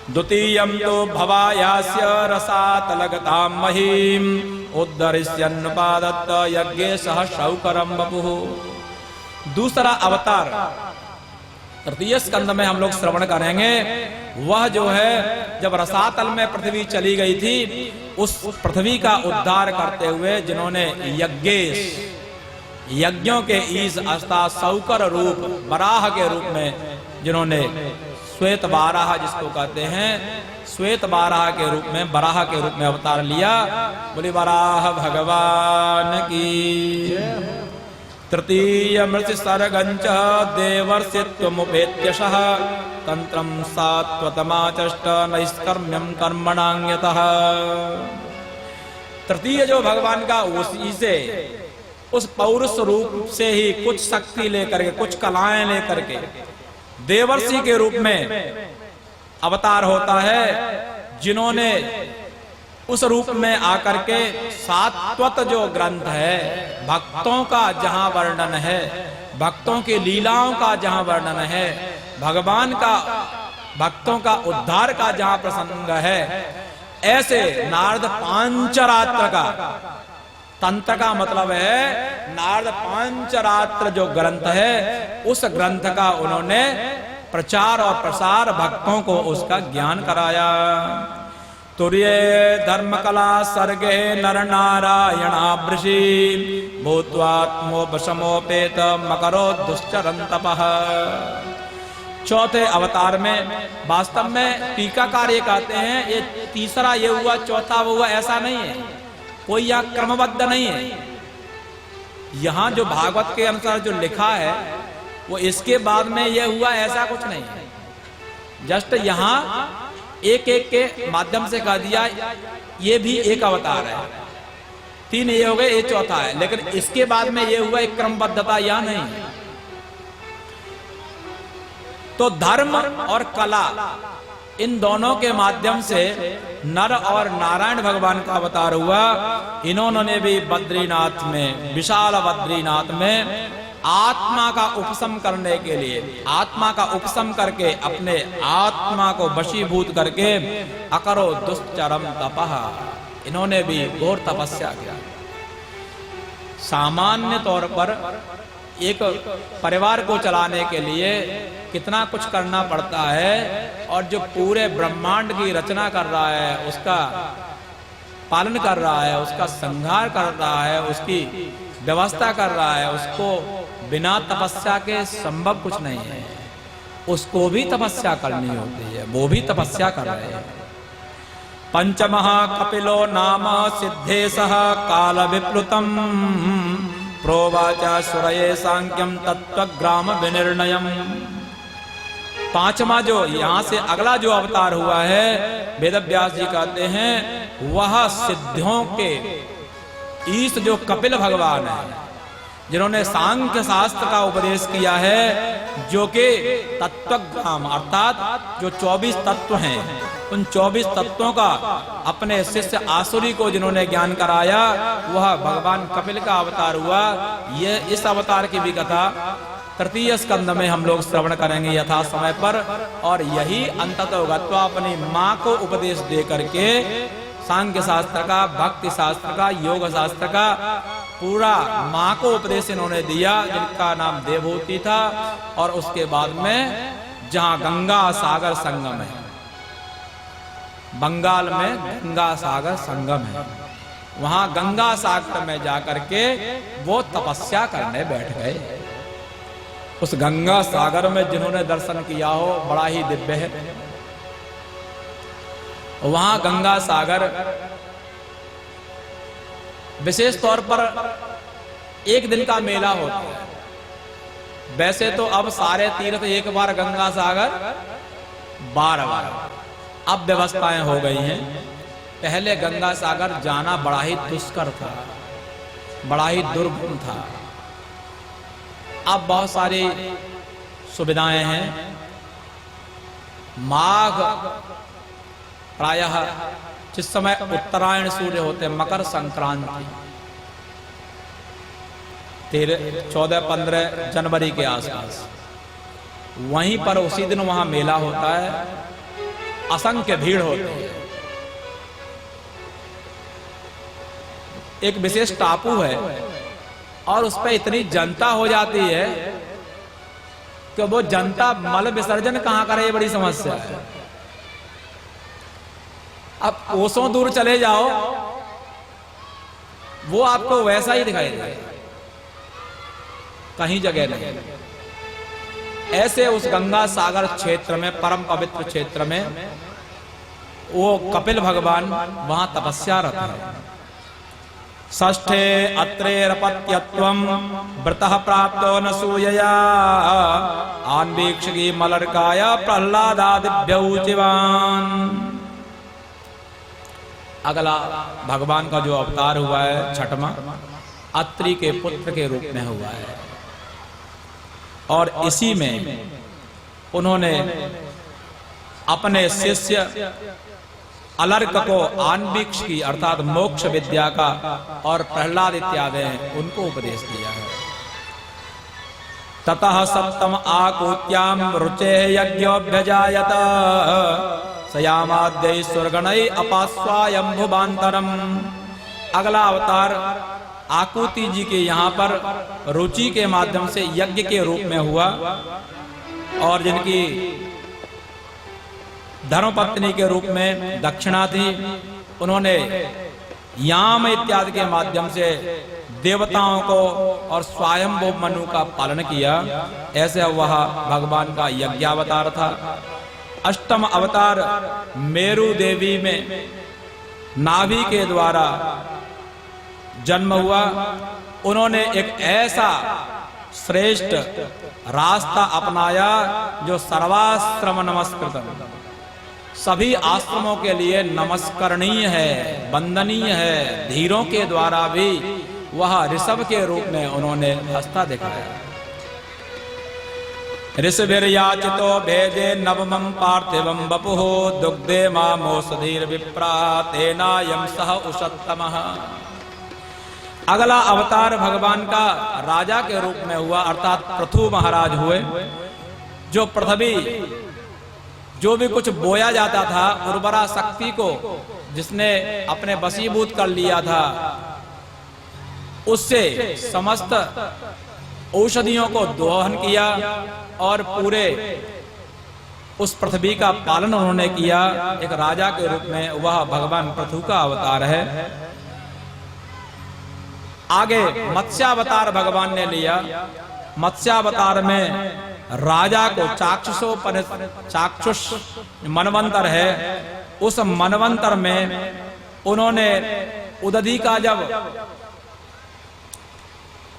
द्वितीयं तो भवायास्य रसातलगतां महीम् उद्धरिष्यन्नुपादत्त यज्ञेशः शौकरं वपुः। दूसरा अवतार तृतीय स्कंद में हम लोग श्रवण करेंगे। वह जो है जब रसातल में पृथ्वी चली गई थी, उस पृथ्वी का उद्धार करते हुए जिन्होंने यज्ञेश, यज्ञों के ईश अर्थात शौकर रूप, बराह के रूप में जिन्होंने श्वेत बाराह जिसको कहते हैं, श्वेत बाराह के रूप में, बराह के रूप में अवतार लिया। बोली बराह भगवान की। तृतीय मृत्य सर्गंच देवर्षित्वमुपेत्यशः तंत्रं सात्वतमाचष्ट नैष्कर्म्यं कर्मणान्यतः। तृतीय जो भगवान का उसी से, उस पौरुष रूप से ही कुछ शक्ति लेकर के, कुछ कलाएं लेकर के देवर्षि के रूप में अवतार होता है, जिन्होंने उस रूप में आकर के सात्वत जो ग्रंथ है, भक्तों का जहां वर्णन है, भक्तों की लीलाओं का जहां वर्णन है, भगवान का भक्तों का उद्धार का जहां प्रसंग है, ऐसे नारद पांचरात्र का, तंत्र का मतलब है नारद पांचरात्र जो ग्रंथ है, उस ग्रंथ का उन्होंने प्रचार और प्रसार भक्तों को उसका ज्ञान कराया। तुर्ये धर्म कला सर्गे नर नारायणावृषि भूत्वात्मोपशमोपेत मकरो दुश्चरं तपः। चौथे अवतार में वास्तव में टीकाकार ये कहते हैं, ये तीसरा ये हुआ, चौथा वो हुआ, ऐसा नहीं है, कोई यहाँ क्रमबद्ध नहीं है। यहाँ जो भागवत के अनुसार जो लिखा है वो इसके बाद में ये हुआ, ऐसा कुछ नहीं है। जस्ट यहाँ एक एक के माध्यम से कह दिया ये भी एक अवतार है, 3 ये हो गए, ये चौथा है, लेकिन इसके बाद में ये हुआ, एक क्रमबद्धता यहाँ नहीं है। तो धर्म और कला इन दोनों के माध्यम से नर और नारायण भगवान का अवतार हुआ। इन्होंने भी बद्रीनाथ में, विशाल बद्रीनाथ में आत्मा का उपशम करने के लिए, आत्मा का उपशम करके अपने आत्मा को वशीभूत करके अकरो दुश्चरम तपः, इन्होंने भी घोर तपस्या किया। सामान्य तौर पर एक परिवार को चलाने के लिए कितना कुछ करना पड़ता है, और जो पूरे ब्रह्मांड की रचना कर रहा है, उसका पालन कर रहा है, उसका संहार कर रहा है, उसकी व्यवस्था कर रहा है, उसको बिना तपस्या के संभव कुछ नहीं है। उसको भी तपस्या करनी होती है, वो भी तपस्या कर रहे हैं। पंचमः कपिलो नाम सिद्धेशः काल विप्लुतम प्रोवाचा सुरये सांख्यम तत्वग्राम विनिर्णयम। पांचवा जो यहां से अगला जो अवतार हुआ है, वेदव्यास जी कहते हैं वह सिद्धियों के ईश जो कपिल भगवान है, जिन्होंने सांख्य शास्त्र का उपदेश किया है, जो कि तत्वग्राम अर्थात जो 24 तत्व हैं, उन 24 तत्वों का अपने शिष्य आसुरी को जिन्होंने ज्ञान कराया, वह भगवान कपिल का अवतार हुआ। ये इस अवतार की भी कथा तृतीय स्कंद में हम लोग श्रवण करेंगे यथा समय पर। और यही अंततः गत्वा अपनी माँ को उपदेश दे करके सांख्य शास्त्र का, भक्ति शास्त्र का, योग शास्त्र का पूरा माँ को उपदेश इन्होंने दिया, जिनका नाम देवहूति था। और उसके बाद में जहाँ गंगा सागर संगम है, बंगाल में गंगा सागर संगम है, वहां गंगा सागर में जाकर के वो तपस्या करने बैठ गए। उस गंगा सागर में जिन्होंने दर्शन किया हो, बड़ा ही दिव्य है। वहां गंगा सागर विशेष तौर पर एक दिन का मेला होता है। वैसे तो अब सारे तीर्थ एक बार, गंगा सागर 12 बार, अब व्यवस्थाएं हो गई हैं। पहले गंगा सागर जाना बड़ा ही दुष्कर था, बड़ा ही दुर्गम था। अब बहुत सारी सुविधाएं हैं। माघ प्रायः जिस समय उत्तरायण सूर्य होते, मकर संक्रांति 14-15 जनवरी के आसपास, वहीं पर उसी दिन वहां मेला होता है, असंख्य भीड़ होती है। एक विशेष टापू है और उस पर इतनी जनता हो जाती है कि वो जनता मल विसर्जन कहां करे, ये बड़ी समस्या है। अब कोसों दूर चले जाओ, वो आपको वैसा ही दिखाई देगा, कहीं जगह नहीं। ऐसे उस गंगा सागर क्षेत्र में, परम पवित्र क्षेत्र में, वो कपिल भगवान वहां तपस्या रत है। षष्ठे अत्रेरपत्यत्वं व्रतः प्राप्तो न सूयया आन्वीक्षकी मलर्काय प्रह्लादादिभ्यौचिवान्। अगला भगवान का जो अवतार हुआ है छठवां, अत्रि के पुत्र के रूप में हुआ है। और इसी में उन्होंने अपने शिष्य अलर्क को आन्वीक्ष की अर्थात मोक्ष विद्या का और प्रहलाद इत्यादि उनको उपदेश दिया है। ततः सप्तम आकूत्याम रुचे यज्ञोभ्यजायत सयामाद्यै स्वर्गणै अपास्वायंभुवांतरम। अगला अवतार आकुति जी के यहाँ पर रुचि के माध्यम से यज्ञ के रूप में हुआ और जिनकी धर्मपत्नी के रूप में दक्षिणा थी, उन्होंने याम इत्यादि के माध्यम से देवताओं को और स्वयंभू मनु का पालन किया। ऐसे वह भगवान का यज्ञावतार था। अष्टम अवतार मेरु देवी में नाभि के द्वारा जन्म हुआ। उन्होंने एक ऐसा श्रेष्ठ रास्ता अपनाया जो सर्वाश्रम नमस्कृतम, सभी आश्रमों के लिए नमस्करणीय है, वंदनीय है। धीरों के द्वारा भी वह ऋषभ के रूप में उन्होंने हस्ता दिखाया। ऋषभिर्याचितो भेदे नवमं पार्थिवं वपुः दुग्धे मामोषधीर विप्रा तेनायं सह उषत्तमः। अगला अवतार भगवान का राजा के रूप में हुआ, अर्थात पृथु महाराज हुए। जो पृथ्वी, जो भी कुछ बोया जाता था, उर्वरा शक्ति को जिसने अपने वशीभूत कर लिया था, उससे समस्त औषधियों को दोहन किया और पूरे उस पृथ्वी का पालन उन्होंने किया। एक राजा के रूप में वह भगवान पृथु का अवतार है। आगे मत्स्यावतार भगवान ने लिया। मत्स्यावतार में राजा को चाक्षुष मनवंतर है, उस मनवंतर में उन्होंने उदधि का जब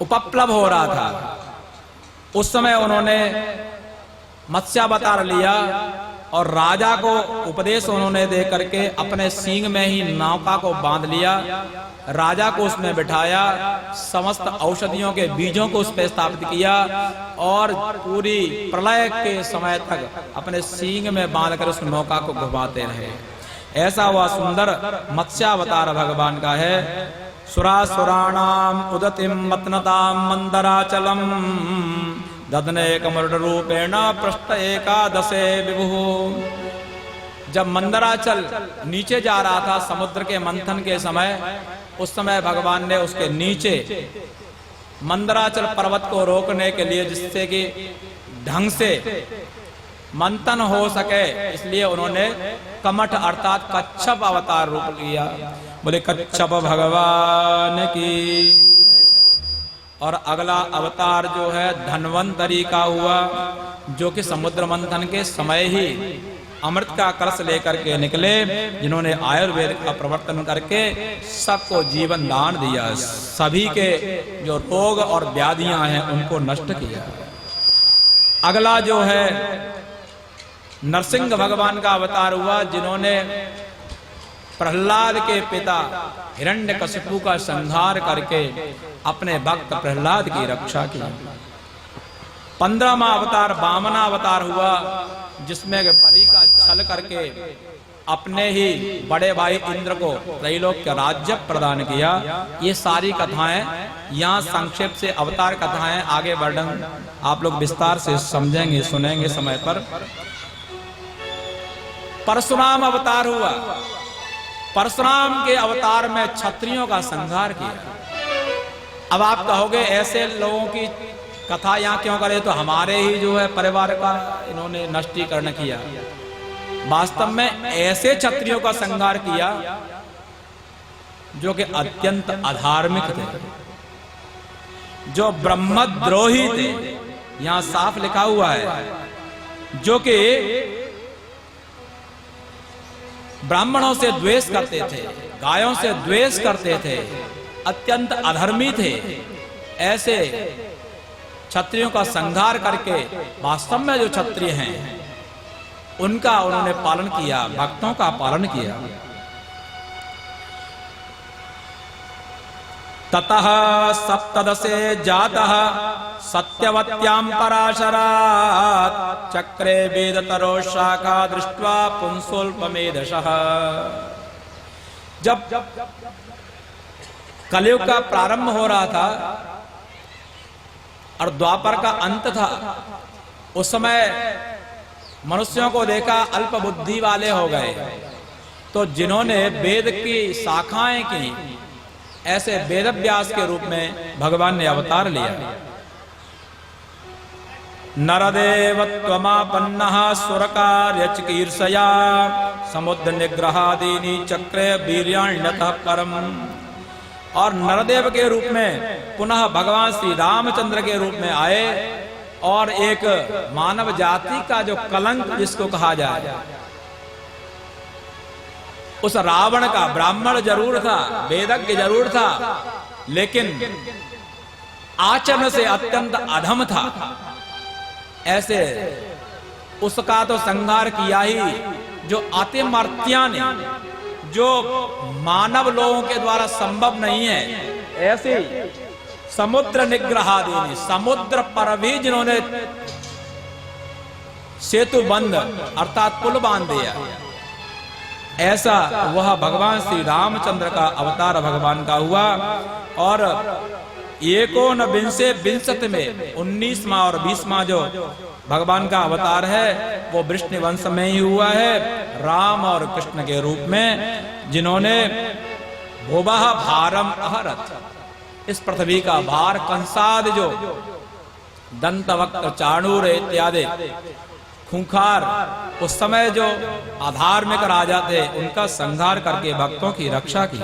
उपप्लव हो रहा था, उस समय उन्होंने मत्स्यावतार लिया और राजा को उपदेश उन्होंने दे करके अपने सींग में ही नौका को बांध लिया। राजा को उसमें बिठाया, समस्त औषधियों के बीजों को उस पर स्थापित किया और पूरी प्रलय के समय तक अपने सींग में बांधकर उस नौका को घुमाते रहे। ऐसा वह सुंदर मत्स्यावतार भगवान का है। सुरासुराणाम उदतिम मतनताम मंदराचलम ददने कमल रूपेण पृष्ठ एकादशे विभु। जब मंदराचल नीचे जा रहा था समुद्र के मंथन के समय, उस समय भगवान ने उसके नीचे मंदराचल पर्वत को रोकने के लिए, जिससे कि ढंग से मंथन हो सके, इसलिए उन्होंने कमठ अर्थात कच्छप अवतार रूप लिया। बोले कच्छप भगवान की। और अगला अवतार जो है धन्वंतरी का हुआ, जो कि समुद्र मंथन के समय ही अमृत का कलश लेकर के निकले, जिन्होंने आयुर्वेद का प्रवर्तन करके सबको जीवन दान दिया, सभी के जो रोग और व्याधियां हैं उनको नष्ट किया। अगला जो है नरसिंह भगवान का अवतार हुआ, जिन्होंने प्रहलाद के पिता हिरण्यकशिपु का संहार करके अपने भक्त प्रहलाद की रक्षा की। 15वां अवतार वामना अवतार हुआ, जिसमें बलि का छल करके अपने ही बड़े भाई इंद्र को त्रैलोक्य राज्य प्रदान किया। ये सारी कथाएं यहाँ संक्षेप से अवतार कथाएं, आगे वर्णन आप लोग विस्तार से समझेंगे सुनेंगे समय पर। परशुराम अवतार हुआ, परशुराम के अवतार में क्षत्रियों का संहार किया। अब आप कहोगे ऐसे लोगों की कथा यहाँ क्यों करे, तो हमारे ही जो है परिवार का इन्होंने नष्टीकरण किया। वास्तव में ऐसे क्षत्रियों का संहार किया जो कि अत्यंत अधार्मिक थे, जो ब्रह्मद्रोही थे। यहां साफ लिखा हुआ है, जो कि ब्राह्मणों से द्वेष करते थे, गायों से द्वेष करते थे, अत्यंत अधर्मी थे। ऐसे क्षत्रियों का संहार करके वास्तव में जो क्षत्रिय हैं उनका उन्होंने पालन किया, भक्तों का पालन किया। ततः सप्तदशे जातः सत्यवत्यां पराशरात् चक्रे वेदतरो शाखा दृष्ट्वा पुंसोल्पमेधशः। जब कलयुग का प्रारंभ हो रहा था और द्वापर का अंत था, उस समय मनुष्यों को देखा अल्प बुद्धि वाले हो गए, तो जिन्होंने वेद की शाखाएं की, ऐसे वेदव्यास के रूप में भगवान ने अवतार लिया। नरदेव त्वमापन्नः सुरकार्य चिकीर्षया समुद्र निग्रहादीनि चक्रे वीर्याण्यतः परम। और नरदेव के रूप में पुनः भगवान श्री रामचंद्र के रूप में आए और एक मानव जाति का जो कलंक जिसको कहा जाए, उस रावण का, ब्राह्मण जरूर था, वेदज्ञ जरूर था, लेकिन आचरण से अत्यंत अधम था, ऐसे उसका तो संहार किया ही, जो अतिमर्त्या ने, जो मानव लोगों के द्वारा संभव नहीं है। ऐसे समुद्र निग्रहादीनि, समुद्र पर भी जिन्होंने सेतु बंद अर्थात पुल बांध दिया, ऐसा वह भगवान श्री रामचंद्र का अवतार भगवान का हुआ। और एकोनविंशे विंशति में 19वां और 20वां जो भगवान का अवतार है वो वृष्णि वंश में ही हुआ है, राम और कृष्ण के रूप में, जिन्होंने भुवः भारम अहरत, इस पृथ्वी का भार कंसाद जो दंतवक्त्र चाणूर इत्यादि खूंखार उस समय जो अधार्मिक राजा थे, उनका संहार करके भक्तों की रक्षा की।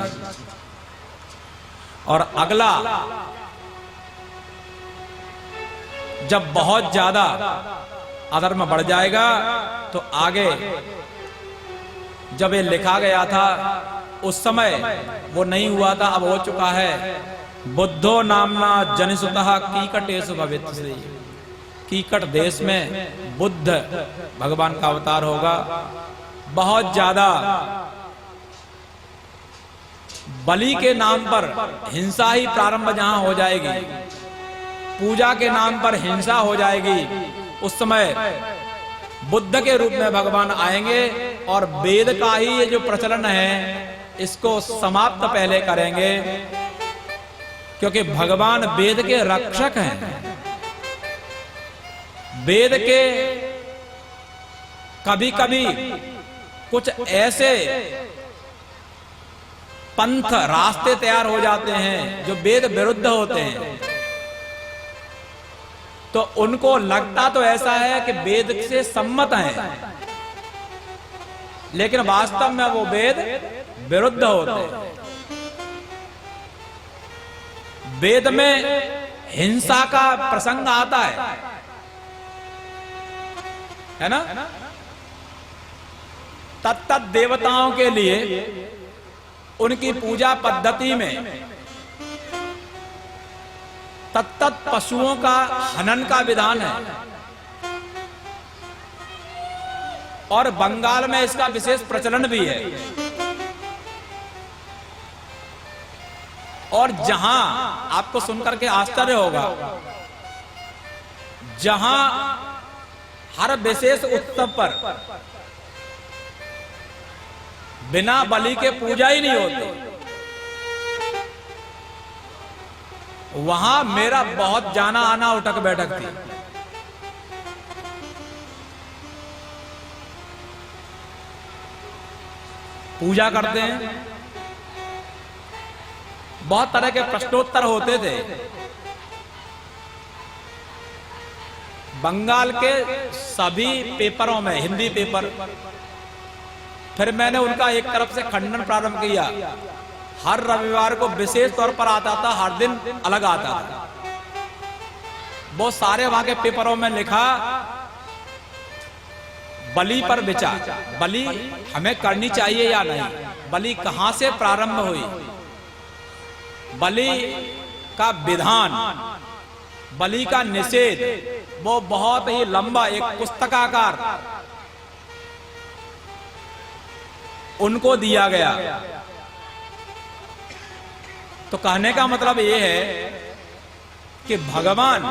और अगला, जब बहुत ज्यादा अधर्म बढ़ जाएगा तो आगे जब ये लिखा गया था उस समय वो नहीं हुआ था, अब हो चुका है। बुद्धो नामना जनिसुतः कीकटेषु भविष्यति। कीकट देश में बुद्ध भगवान का अवतार होगा। बहुत ज्यादा बलि के नाम पर हिंसा ही प्रारंभ जहां हो जाएगी, पूजा के नाम पर हिंसा हो जाएगी, उस समय बुद्ध के रूप में भगवान आएंगे और वेद का ही ये जो प्रचलन है इसको समाप्त पहले करेंगे, क्योंकि भगवान वेद के रक्षक हैं। वेद के कभी कभी कुछ ऐसे पंथ रास्ते तैयार हो जाते हैं जो वेद विरुद्ध होते हैं, तो उनको लगता तो ऐसा है कि वेद से सम्मत है, लेकिन वास्तव में वो वेद विरुद्ध होते हैं। वेद में हिंसा का प्रसंग आता है ना? तत्त देवताओं के लिए उनकी पूजा पद्धति में तत्त पशुओं का हनन का विधान है। और बंगाल में इसका विशेष प्रचलन भी है। और जहां आपको सुनकर के आश्चर्य होगा, जहां हर विशेष उत्सव पर बिना बलि के पूजा ही नहीं होती, वहां मेरा बहुत जाना आना उठक बैठक थी। पूजा करते हैं, बहुत तरह के प्रश्नोत्तर होते थे। बंगाल के सभी पेपरों में, हिंदी पेपर, फिर मैंने उनका एक तरफ से खंडन प्रारंभ किया। हर रविवार को विशेष तौर पर आता था, हर दिन अलग आता था। बहुत सारे वहां के पेपरों में लिखा बलि पर विचार, बलि हमें करनी चाहिए या नहीं, बलि कहां से प्रारंभ हुई, बलि का विधान, बलि का निषेध, वो बहुत ही लंबा एक पुस्तकाकार उनको दिया गया। तो कहने का मतलब ये है कि भगवान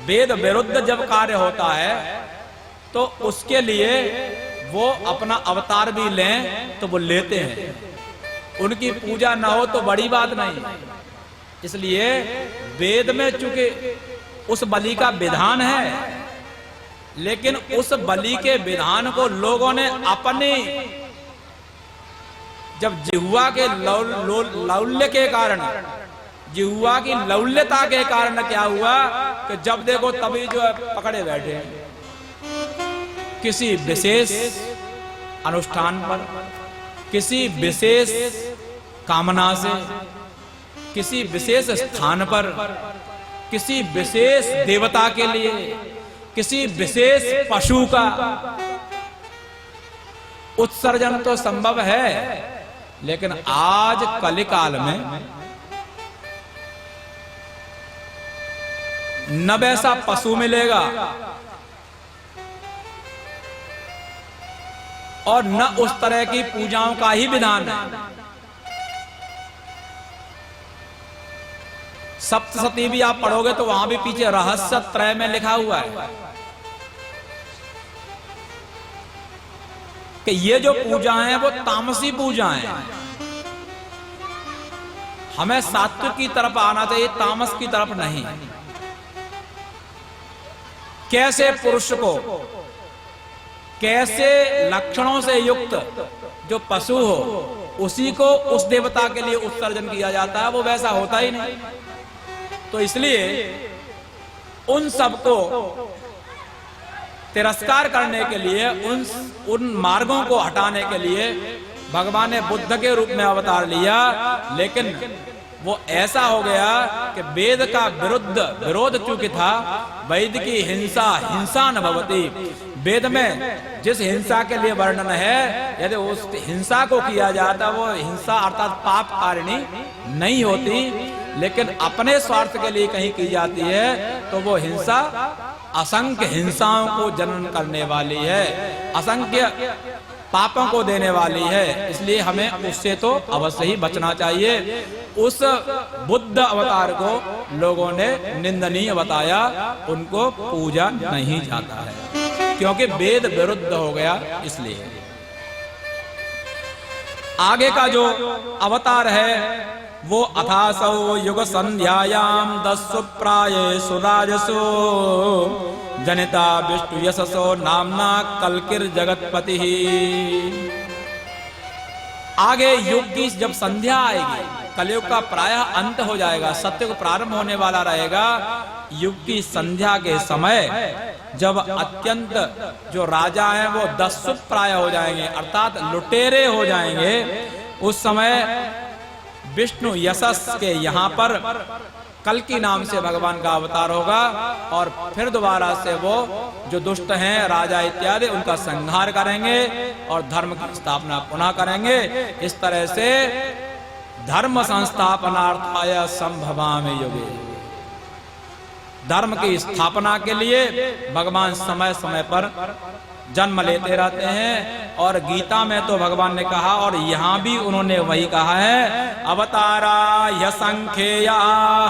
वेद विरुद्ध जब कार्य होता है तो उसके लिए वो अपना अवतार भी लें तो वो लेते हैं। उनकी पूजा ना हो तो बड़ी बात नहीं। इसलिए वेद में चूंकि उस बलि का विधान है, लेकिन उस बलि के विधान को लोगों ने अपनी, जब जिह्वा के लौल्य के कारण, जिह्वा की लौल्यता के कारण क्या हुआ कि जब देखो तभी जो है पकड़े बैठे हैं। किसी विशेष अनुष्ठान पर, किसी विशेष कामना से, किसी विशेष स्थान पर, किसी विशेष देवता के लिए, किसी विशेष पशु का उत्सर्जन तो संभव है, लेकिन आज कलिकाल में न वैसा पशु मिलेगा और न उस तरह की पूजाओं का ही विधान है। सप्तशती भी आप पढ़ोगे तो वहां भी पीछे रहस्य त्रय में लिखा हुआ है कि ये जो पूजाएं हैं वो तामसी पूजाएं हैं। हमें सात्विक की तरफ आना चाहिए, तामस की तरफ नहीं। कैसे पुरुष को, कैसे लक्षणों से युक्त जो पशु हो उसी को उस देवता के लिए उत्सर्जन किया जाता है, वो वैसा होता ही नहीं। तो इसलिए उन सबको तिरस्कार करने के लिए, उन मार्गों को हटाने के लिए भगवान ने बुद्ध के रूप में अवतार लिया। लेकिन वो ऐसा हो गया कि वेद का विरोध चूंकि था, वैद की हिंसा हिंसा न भवती, वेद में जिस हिंसा के लिए वर्णन है, यदि उस हिंसा को किया जाता वो हिंसा अर्थात पाप कारिणी नहीं होती, लेकिन अपने स्वार्थ के लिए कहीं की जाती है तो वो हिंसा असंख्य हिंसाओं को जन्म करने वाली है, असंख्य पापों को देने वाली है। इसलिए हमें उससे तो अवश्य ही बचना चाहिए। उस बुद्ध अवतार को लोगों ने निंदनीय बताया, उनको पूजा नहीं जाता है क्योंकि वेद विरुद्ध हो गया। इसलिए आगे का जो अवतार है वो अथासौ युग संध्यायाम दस्सु प्रायेषु राजसो जनिता विष्णु यशसो नामना कल्किर जगतपति। आगे युग की जब संध्या आएगी, कलयुग का प्रायः अंत हो जाएगा, सत्य को प्रारंभ होने वाला रहेगा। युग की संध्या के समय जब अत्यंत जो राजा हैं वो दस्सु प्राय हो जाएंगे, अर्थात लुटेरे हो जाएंगे, उस समय विष्णु यशस के यहाँ पर कल्कि नाम से भगवान का अवतार होगा और फिर दोबारा से वो जो दुष्ट हैं राजा इत्यादि उनका संहार करेंगे और धर्म की स्थापना पुनः करेंगे। इस तरह से धर्म संस्थापनार्थाय संभवामि युगे, धर्म की स्थापना के लिए भगवान समय समय पर जन्म लेते रहते हैं। और गीता में तो भगवान ने कहा, और यहाँ भी उन्होंने वही कहा है, अवतारा यसंख्येया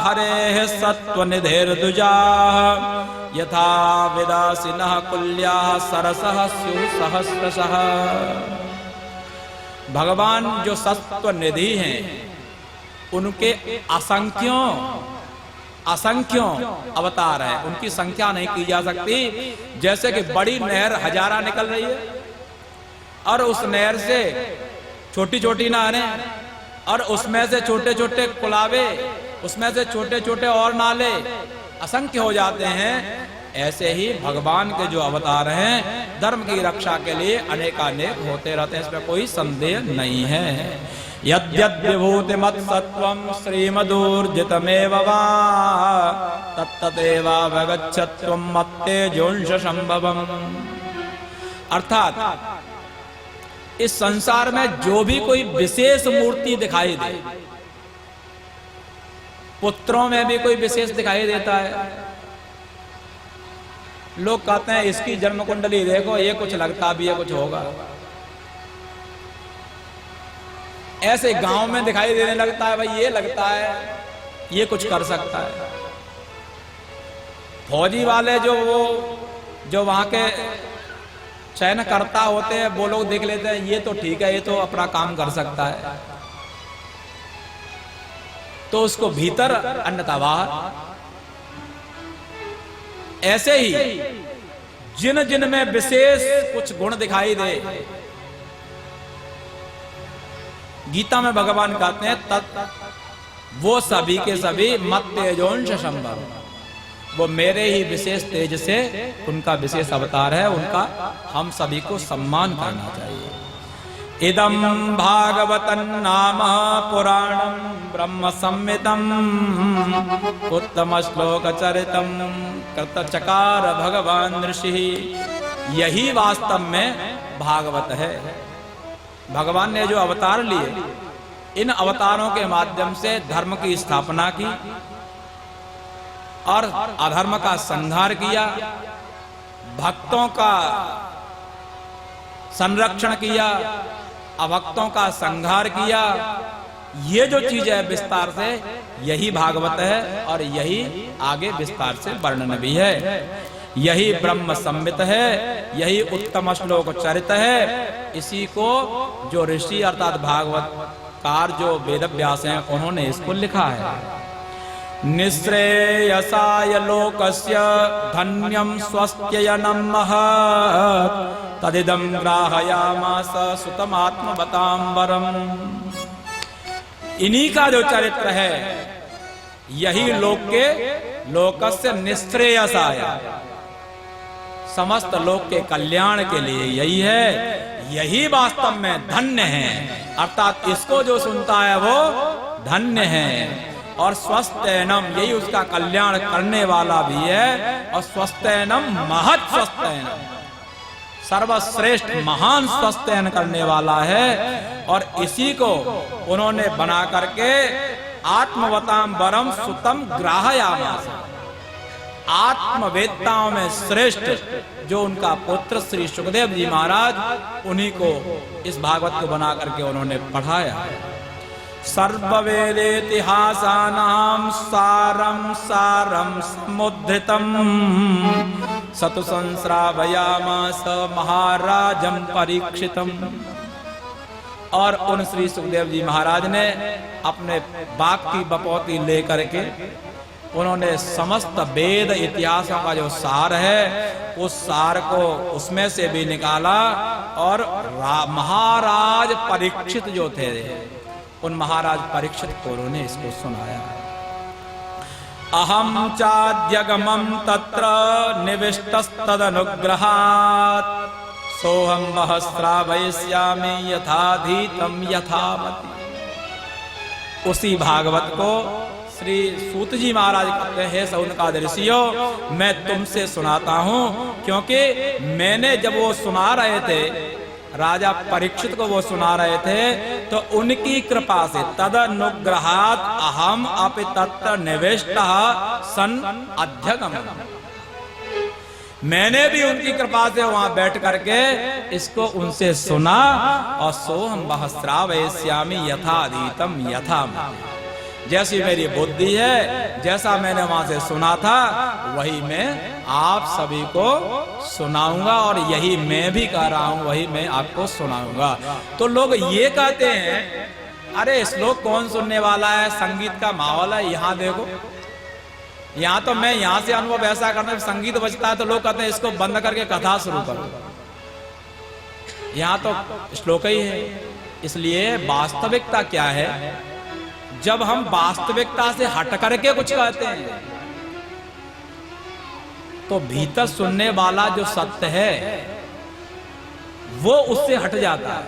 हरे सत्व निधिर्दुजा यथा विदासिनः कुल्याः सरसः स्युः सहस्रशः। भगवान जो सत्व निधि हैं उनके असंख्यों अवतार है, उनकी संख्या नहीं की जा सकती। जैसे कि बड़ी नहर हजारा निकल रही है और उस नहर से छोटी छोटी नहरें और उसमें से छोटे छोटे कुलावे, उसमें से छोटे छोटे और नाले असंख्य हो जाते हैं। ऐसे ही भगवान के जो अवतार हैं धर्म की रक्षा के लिए अनेकानेक होते रहते हैं, इसमें कोई संदेह नहीं है। यद्यद्विभूति मत्सत्वं श्रीमदूर्जितमेव वा तत्तदेवावगच्छत्वं मत्तेजोंश संभवम्। अर्थात इस संसार में जो भी कोई विशेष मूर्ति दिखाई दे, पुत्रों में भी कोई विशेष दिखाई देता है। लोग कहते हैं इसकी जन्म कुंडली देखो, ये कुछ लगता भी है कुछ होगा। ऐसे गांव में दिखाई देने लगता है, भाई ये लगता है ये कुछ कर सकता है। फौजी वाले जो वहां के चयनकर्ता होते हैं वो लोग देख लेते हैं, ये तो ठीक है, ये तो अपना काम कर सकता है, तो उसको भीतर अन्यथा बाहर। ऐसे ही जिन जिन में विशेष कुछ गुण दिखाई दे, गीता में भगवान कहते हैं तत् वो सभी के सभी मत तेजोंश संभव, वो मेरे ही विशेष तेज से उनका विशेष अवतार है, उनका हम सभी को सम्मान करना चाहिए। इदं भागवतं नाम पुराणं ब्रह्म संहितं उत्तम श्लोक चरितं कृतचकार भगवान ऋषि। यही वास्तव में भागवत है। भगवान ने जो अवतार लिए, इन अवतारों के माध्यम से धर्म की स्थापना की और अधर्म का संहार किया, भक्तों का संरक्षण किया, अभक्तों का संहार किया। ये जो चीज है विस्तार से यही भागवत है और यही आगे विस्तार से वर्णन भी है। यही ब्रह्म संहित है, यही उत्तम श्लोक चरित है। इसी को जो ऋषि अर्थात भागवतकार जो वेदव्यास हैं उन्होंने इसको लिखा है। निःश्रेयसाय लोकस्य धन्यं स्वस्त्ययनं महत् तदिदं ग्राहयामास सुतमात्मवतांबरम्। इन्हीं का जो चरित्र है यही लोकस्य निःश्रेयसाय, समस्त लोक के कल्याण के लिए यही है, यही वास्तव में धन्य है। अर्थात इसको जो सुनता है वो धन्य है। और स्वस्थैनम, यही उसका कल्याण करने वाला भी है। और स्वस्थैनम महत् स्वस्थैनम, सर्वश्रेष्ठ महान स्वस्थैन करने वाला है। और इसी को उन्होंने बना करके आत्मवताम वरम सुतम ग्राहयामास, आत्मवेत्ताओं में श्रेष्ठ जो उनका पुत्र श्री सुखदेव जी महाराज, उन्हीं को इस भागवत को बना करके उन्होंने पढ़ाया। सर्ववेदेतिहासानां सारं सारं समुद्धृतं सतु संश्रावयामास महाराजं परीक्षितम्। और उन श्री सुखदेव जी महाराज ने अपने बाग की बपौती लेकर के उन्होंने समस्त वेद इतिहासों का जो सार है उस सार को उसमें से भी निकाला। और महाराज परीक्षित जो थे, उन महाराज परीक्षित को उन्होंने इसको सुनाया। अहम चाद्यगमं तत्र निविष्टस्तदनुग्रहात् सोहम वह श्रावयिष्यामि यथाधीतं यथावति। उसी भागवत को श्री सूत जी महाराज कहते हैं, सौनकादि ऋषियों मैं तुमसे सुनाता हूं, क्योंकि मैंने जब वो सुना रहे थे, राजा परीक्षित को वो सुना रहे थे, तो उनकी कृपा से तदनुग्रहात् अहम अपि तत्र निविष्टः सन अध्यगम, मैंने भी उनकी कृपा से वहां बैठ करके इसको उनसे सुना और सोहम बहस्रावयस्यामि यथाधीतम यथा। जैसी मेरी बुद्धि है, जैसा मैंने वहां से सुना था, वही मैं आप सभी को सुनाऊंगा और यही मैं भी कह रहा हूं, वही मैं आपको सुनाऊंगा। तो लोग ये कहते हैं, अरे श्लोक कौन सुनने वाला है, संगीत का माहौल है, यहां देखो। यहां तो मैं यहां से अनुभव ऐसा करता हूं, संगीत बजता है तो लोग कहते हैं इसको बंद करके कथा शुरू करो। यहां तो श्लोक ही है। इसलिए वास्तविकता क्या है, जब हम वास्तविकता से हट करके कुछ कहते हैं तो भीतर सुनने वाला जो सत्य है वो उससे हट जाता है।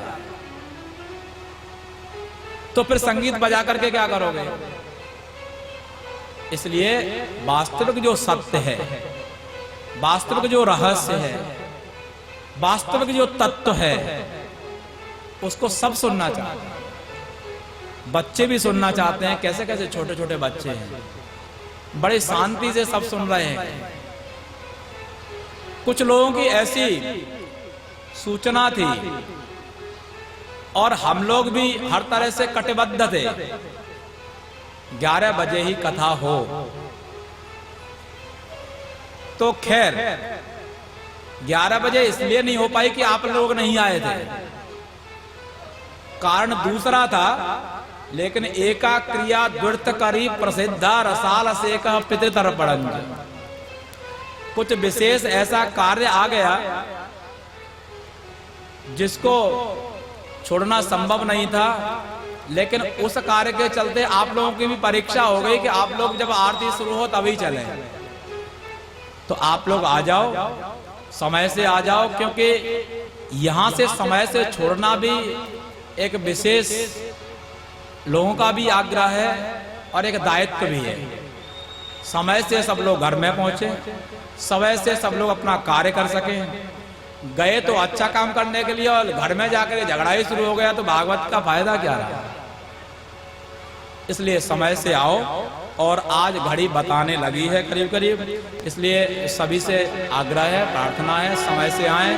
तो फिर संगीत बजा करके क्या करोगे? इसलिए वास्तविक जो सत्य है, वास्तविक जो रहस्य है, वास्तविक जो तत्व है, उसको सब सुनना चाहते हैं। बच्चे भी सुनना चाहते हैं। कैसे कैसे छोटे छोटे बच्चे हैं, बड़े शांति से सब सुन रहे हैं। कुछ लोगों की ऐसी सूचना थी और हम लोग भी हर तरह से कटिबद्ध थे, 11 बजे ही कथा हो। तो खैर 11 बजे इसलिए नहीं हो पाई कि आप लोग नहीं आए थे, कारण दूसरा था। लेकिन एका क्रिया द्वृत करी प्रसिद्धा रसाल सेक पितृतर्पण, कुछ विशेष ऐसा कार्य आ गया जिसको छोड़ना संभव नहीं था। लेकिन उस कार्य के चलते आप लोगों की भी परीक्षा हो गई कि आप लोग जब आरती शुरू हो तभी चलें। तो आप लोग आ जाओ, समय से आ जाओ, क्योंकि यहां से समय से छोड़ना भी एक विशेष लोगों का भी आग्रह है और एक दायित्व भी है। समय से सब लोग घर में पहुंचे, समय से सब लोग अपना कार्य कर सकें। गए तो अच्छा काम करने के लिए और घर में जाकर झगड़ा ही शुरू हो गया तो भागवत का फायदा क्या रहा? इसलिए समय से आओ। और आज घड़ी बताने लगी है करीब करीब, इसलिए सभी से आग्रह है, प्रार्थना है, समय से आए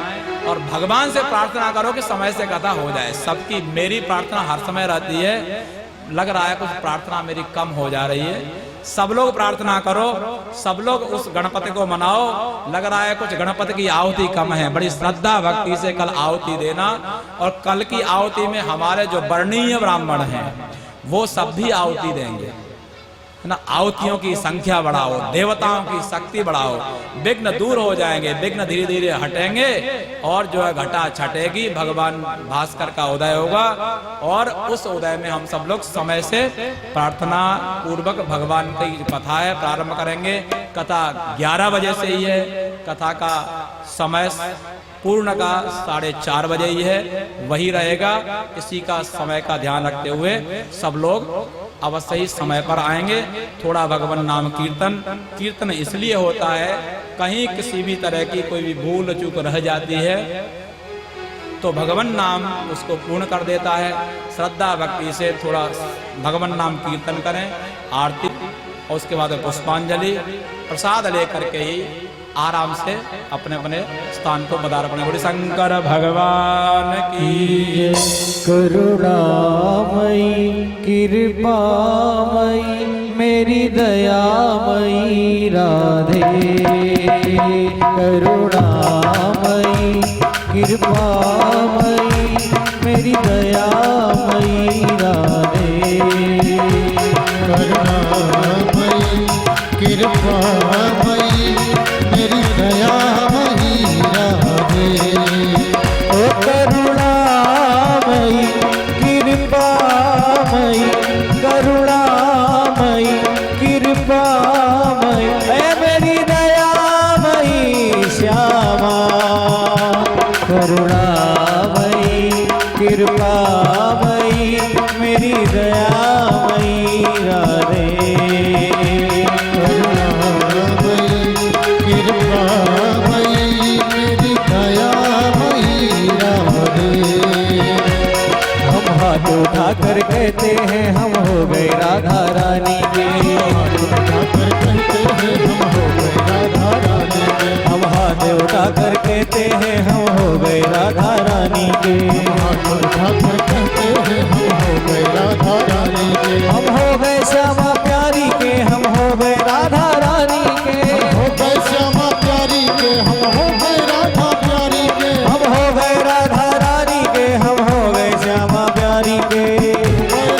और भगवान से प्रार्थना करो कि समय से कथा हो जाए। सबकी मेरी प्रार्थना हर समय रहती है। लग रहा है कुछ प्रार्थना मेरी कम हो जा रही है। सब लोग प्रार्थना करो, सब लोग उस गणपति को मनाओ। लग रहा है कुछ गणपति की आहुति कम है, बड़ी श्रद्धा भक्ति से कल आहुति देना। और कल की आहुति में हमारे जो वर्णीय ब्राह्मण हैं वो सब भी आहुति देंगे, है ना। आहुतियों की संख्या बढ़ाओ, देवताओं की शक्ति बढ़ाओ, विघ्न दूर हो जाएंगे, विघ्न धीरे धीरे हटेंगे और जो है घटा छटेगी, भगवान भास्कर का उदय होगा। और उस उदय में हम सब लोग समय से प्रार्थना पूर्वक भगवान की कथा है प्रारंभ करेंगे। कथा 11 बजे से ही है, कथा का समय पूर्ण का 4:30 बजे ही है, वही रहेगा। इसी का समय का ध्यान रखते हुए सब लोग अवश्य ही समय पर आएंगे। थोड़ा भगवान नाम कीर्तन इसलिए होता है, कहीं किसी भी तरह की कोई भी भूल चूक रह जाती है तो भगवान नाम उसको पूर्ण कर देता है। श्रद्धा भक्ति से थोड़ा भगवान नाम कीर्तन करें, आरती और उसके बाद पुष्पांजलि प्रसाद लेकर के ही आराम से अपने अपने स्थान को पदार्पण। बोले शंकर भगवान की। करुणामयी कृपामयी मेरी दयामयी राधे, करुणामयी कृपामयी मेरी दयामयी राधे, करुणामयी कृपामयी मेरी दयामयी राधे। ओ करुणामयी कृपामयी, करुणामयी कृपामयी ऐ मेरी दयामयी श्यामा, करुणामयी कृपामयी मेरी दयामयी राधे, उठा कर कहते हैं हम हो गए राधा रानी के, उठा कर कहते हैं हम हो गए राधा रानी के। हम हाथ उठाकर कहते हैं हम हो गए राधा रानी के। हाथ उठाकर कहते हैं हम हो गए राधा रानी के। हम हो गए श्यामा प्यारी के, हम हो गए राधा रानी के। हो गए श्यामा प्यारी के, हम हो गए राधा प्यारी के। हम हो गए राधा रानी के, हम हो गए श्यामा प्यारी के।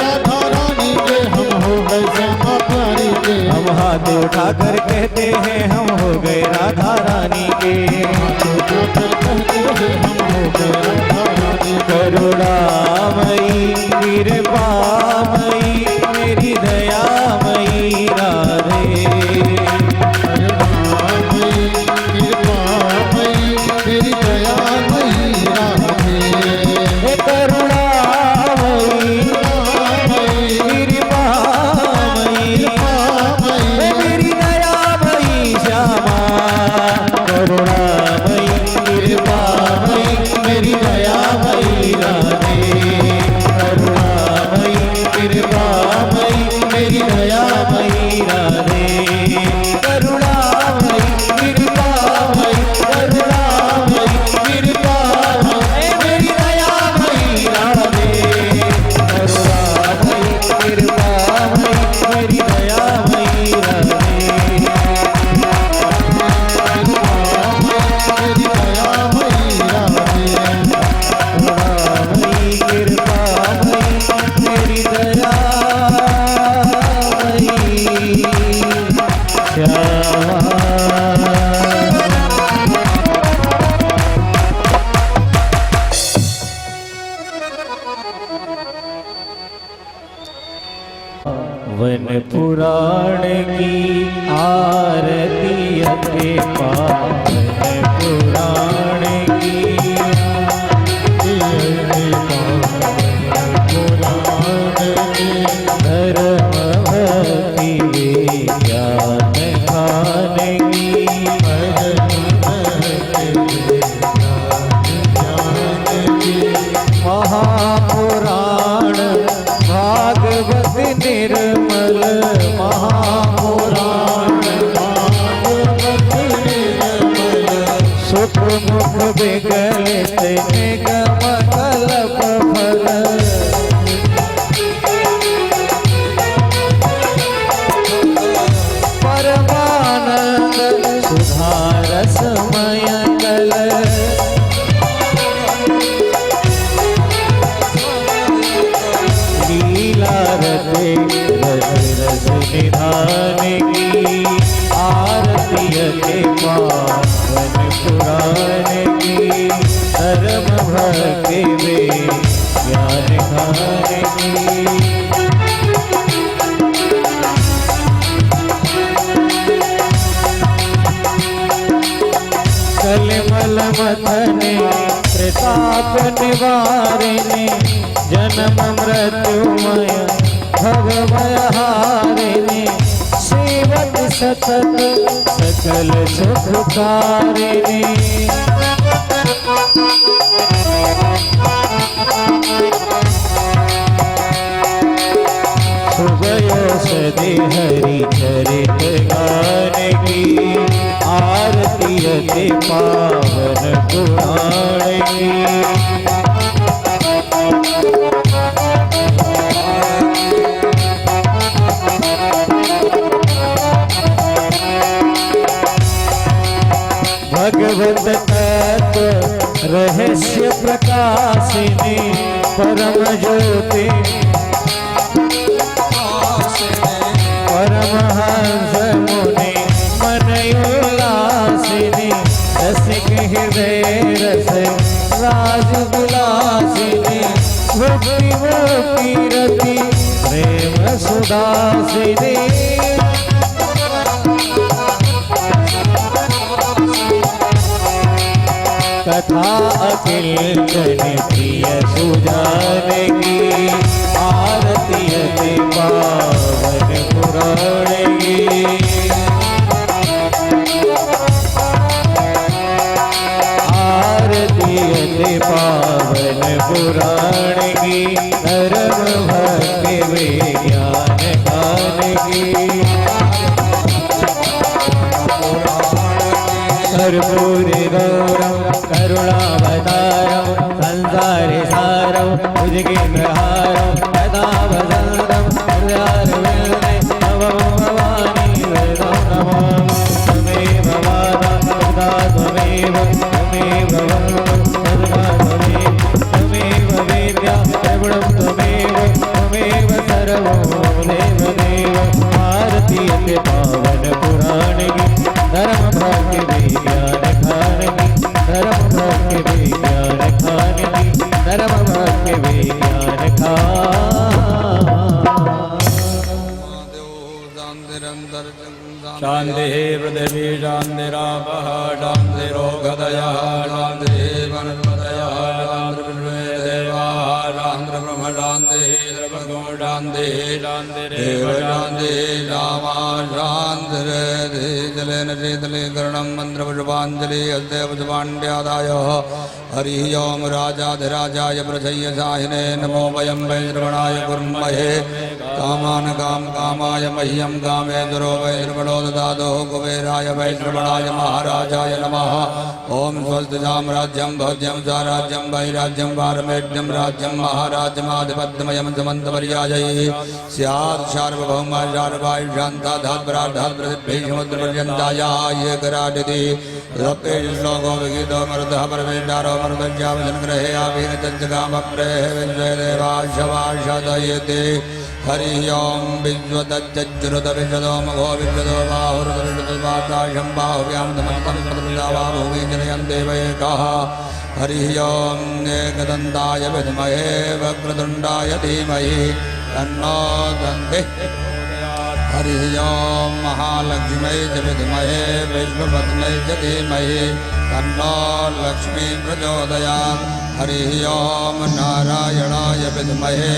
राधा रानी के, हम हो गए श्यामा प्यारी के। हम हाथ उठाकर कहते हैं हम हो गए राधा रानी के। हाथ उठाकर कहते हैं हम हो गए राधा रानी के। करुणामयी कृपामयी मेरी दयामयी राधे। करुणामयी कृपामयी तेरी दयामयी राधे। हे करुणामयी कृपामयी हे मेरी दयामयी श्यामा। करुणामयी कृपामयी मेरी दयामयी राधे। करुणामयी कृपामयी मेरी दयामयी राधे। करुणामयी कृपामयी करुणामयी कृपामयी मेरी दयामयी राधे। करुणामयी कृपामयी मेरी दयामयी राधे। तेरी दयामयी राधे। करुणामयी कृपामयी मेरी दयामयी श्यामा। वन पुराण की आरती के पास वन पुराण की धर्म भक्ति ज्ञान खान की महापुराण भागवत निर्मल महापुराण सुख मुख विगलित निगम कल्प फल। परमानंद सुधारसमय कल। लीला रते रस रस निधान की आरती के पावन पुराण की धर्म भक्ति में ज्ञान खान की। कलिमल मथने प्रताप निवारिणे जन्म मृत्युमय भवभय हारिणे सेवक सतत सकल सुखकारिणे। सुबयो सदे हरि चरित गान की आरती अति पावन पुराण की। भगवत तत्व रहस्य प्रकाशिनी परम ज्योति परमहंस मुनि मनोल्लासिनी रसिक हृदय रस राज विलासिनी भक्ति मुक्ति रति प्रेम सुदासिनी। कथा अखिल जन प्रिय सुजान की आरती अति पावन पुराण की। आरती अति पावन पुराण की धर्म भक्ति विज्ञान गान की। कर्पूर गौरम करुणावतारम संसारे सारम भुजगेन्द्रहारम सदा वसंतम हृदयारविंदे नमो भवानी वेदं नमामि त्वमेव माता पिता त्वमेव वन्दे सदा त्वमेव वेद्या प्रभुं त्वमेव सर्वं देव भारती के पावन पुराण की धर्म भाग्य विज्ञान खान की धर्म भाग्य विज्ञान खान की धर्म भाग्य विज्ञान शांति पृथ्वी शांतिरापः शांतिरोगदया शांतिवनस्पतयः शान्तिर्देवाः शान्तिर्ब्रह्म शान्तिर्भगो शान्तिरेव शान्ति रामा शान्तिरेधि जलेन शीतले कर्णं मन्त्रपुष्पाञ्जलि हस्ते पुष्पाण्ड्यादाय हरिः ओं राजाधिराजाय प्रसय्यसाहिने नमो वयं वैश्रवणाय कुर्महे कामान् कामाय मह्यं कामेश्वरो वैश्रवणो ददातो कुबेराय वैश्रवणाय महाराजाय नमः ओं स्वस्ति साम्राज्यं भोज्यं स्वराज्यं वैराज्यं पारमेढ्यं राज्यं महाराज्यमाधिपत्यमयं समन्तपर्यायै स्यात् सार्वभौमाय सार्वभायुषान्ताधात्पराधात्पृथिभ्यैः एकराटिति रपेश श्लोको विगीतो मरुतः परमेष्ठारो मरुतज्ञापजनग्रहे आवीनचञ्चकामप्रेः विश्वदेवाशवाशदयते हरिः ओं विश्वदज्जरुत विश्वदो मघो विश्वदो बाहुरुदर्शवाताशं बाहुव्यां धमन्तं पदमिदावा भूमि जनयन् देव एकः हरिः ओं एकदन्ताय विद्महे वक्रतुण्डाय धीमहि तन्नो दन्तिः हरिः ओं महालक्ष्मै च विद्महे विष्णुपत्न्यै च धीमहि तन्नो लक्ष्मी प्रचोदयात् हरिः ओं नारायणाय विद्महे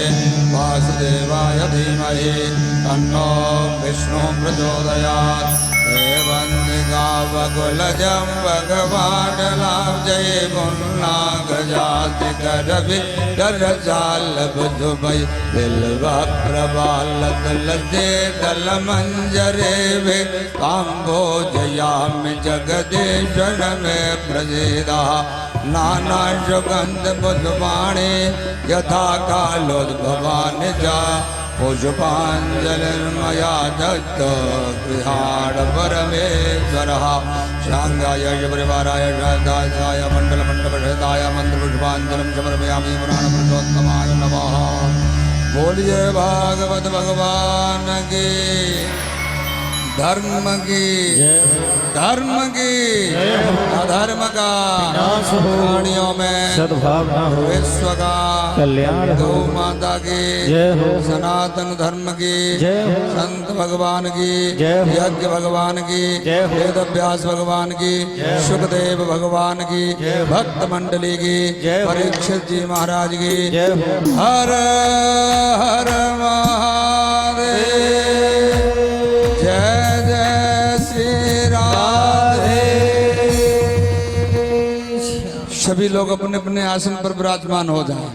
वासुदेवाय धीमहि तन्नो विष्णु प्रचोदयात् वकुलजं भगवान् राम जय मुन्नागजाति करवि दरजालभुजुभै दिलवा प्रबाल दलजे दल मंजरे वे काम्भोजयामि जगदीश्वर में प्रसीदा नाना सुगंध पुष्पाणि यथा कालोद्भवानि जा पुष्पाञ्जलिर्मया दत्त गृहाण परमेश्वरः शाङ्गाय परिवाराय श्रद्धाय मण्डलमण्डपषदाय मन्त्रपुष्पाञ्जलिं समर्पयामि पुराणपुरुषोत्तमाय नमः। बोलिए भागवत भगवान की धर्म की अधर्म का प्राणियों में सद्भावना हो विश्व का कल्याण गौ माता की जय हो सनातन धर्म की जय हो संत भगवान की जय हो यज्ञ भगवान की जय हो वेद व्यास भगवान की सुखदेव भगवान की भक्त मंडली की परीक्षित जी महाराज की जय हो हर हर महादेव जय जय श्री राधे। सभी लोग अपने अपने आसन पर विराजमान हो जाएं।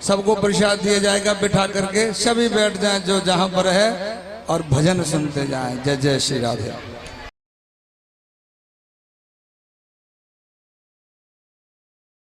सबको प्रसाद दिया जाएगा बिठा करके, सभी बैठ जाएं जो जहां पर है और भजन सुनते जाएं। जय जय श्री राधे।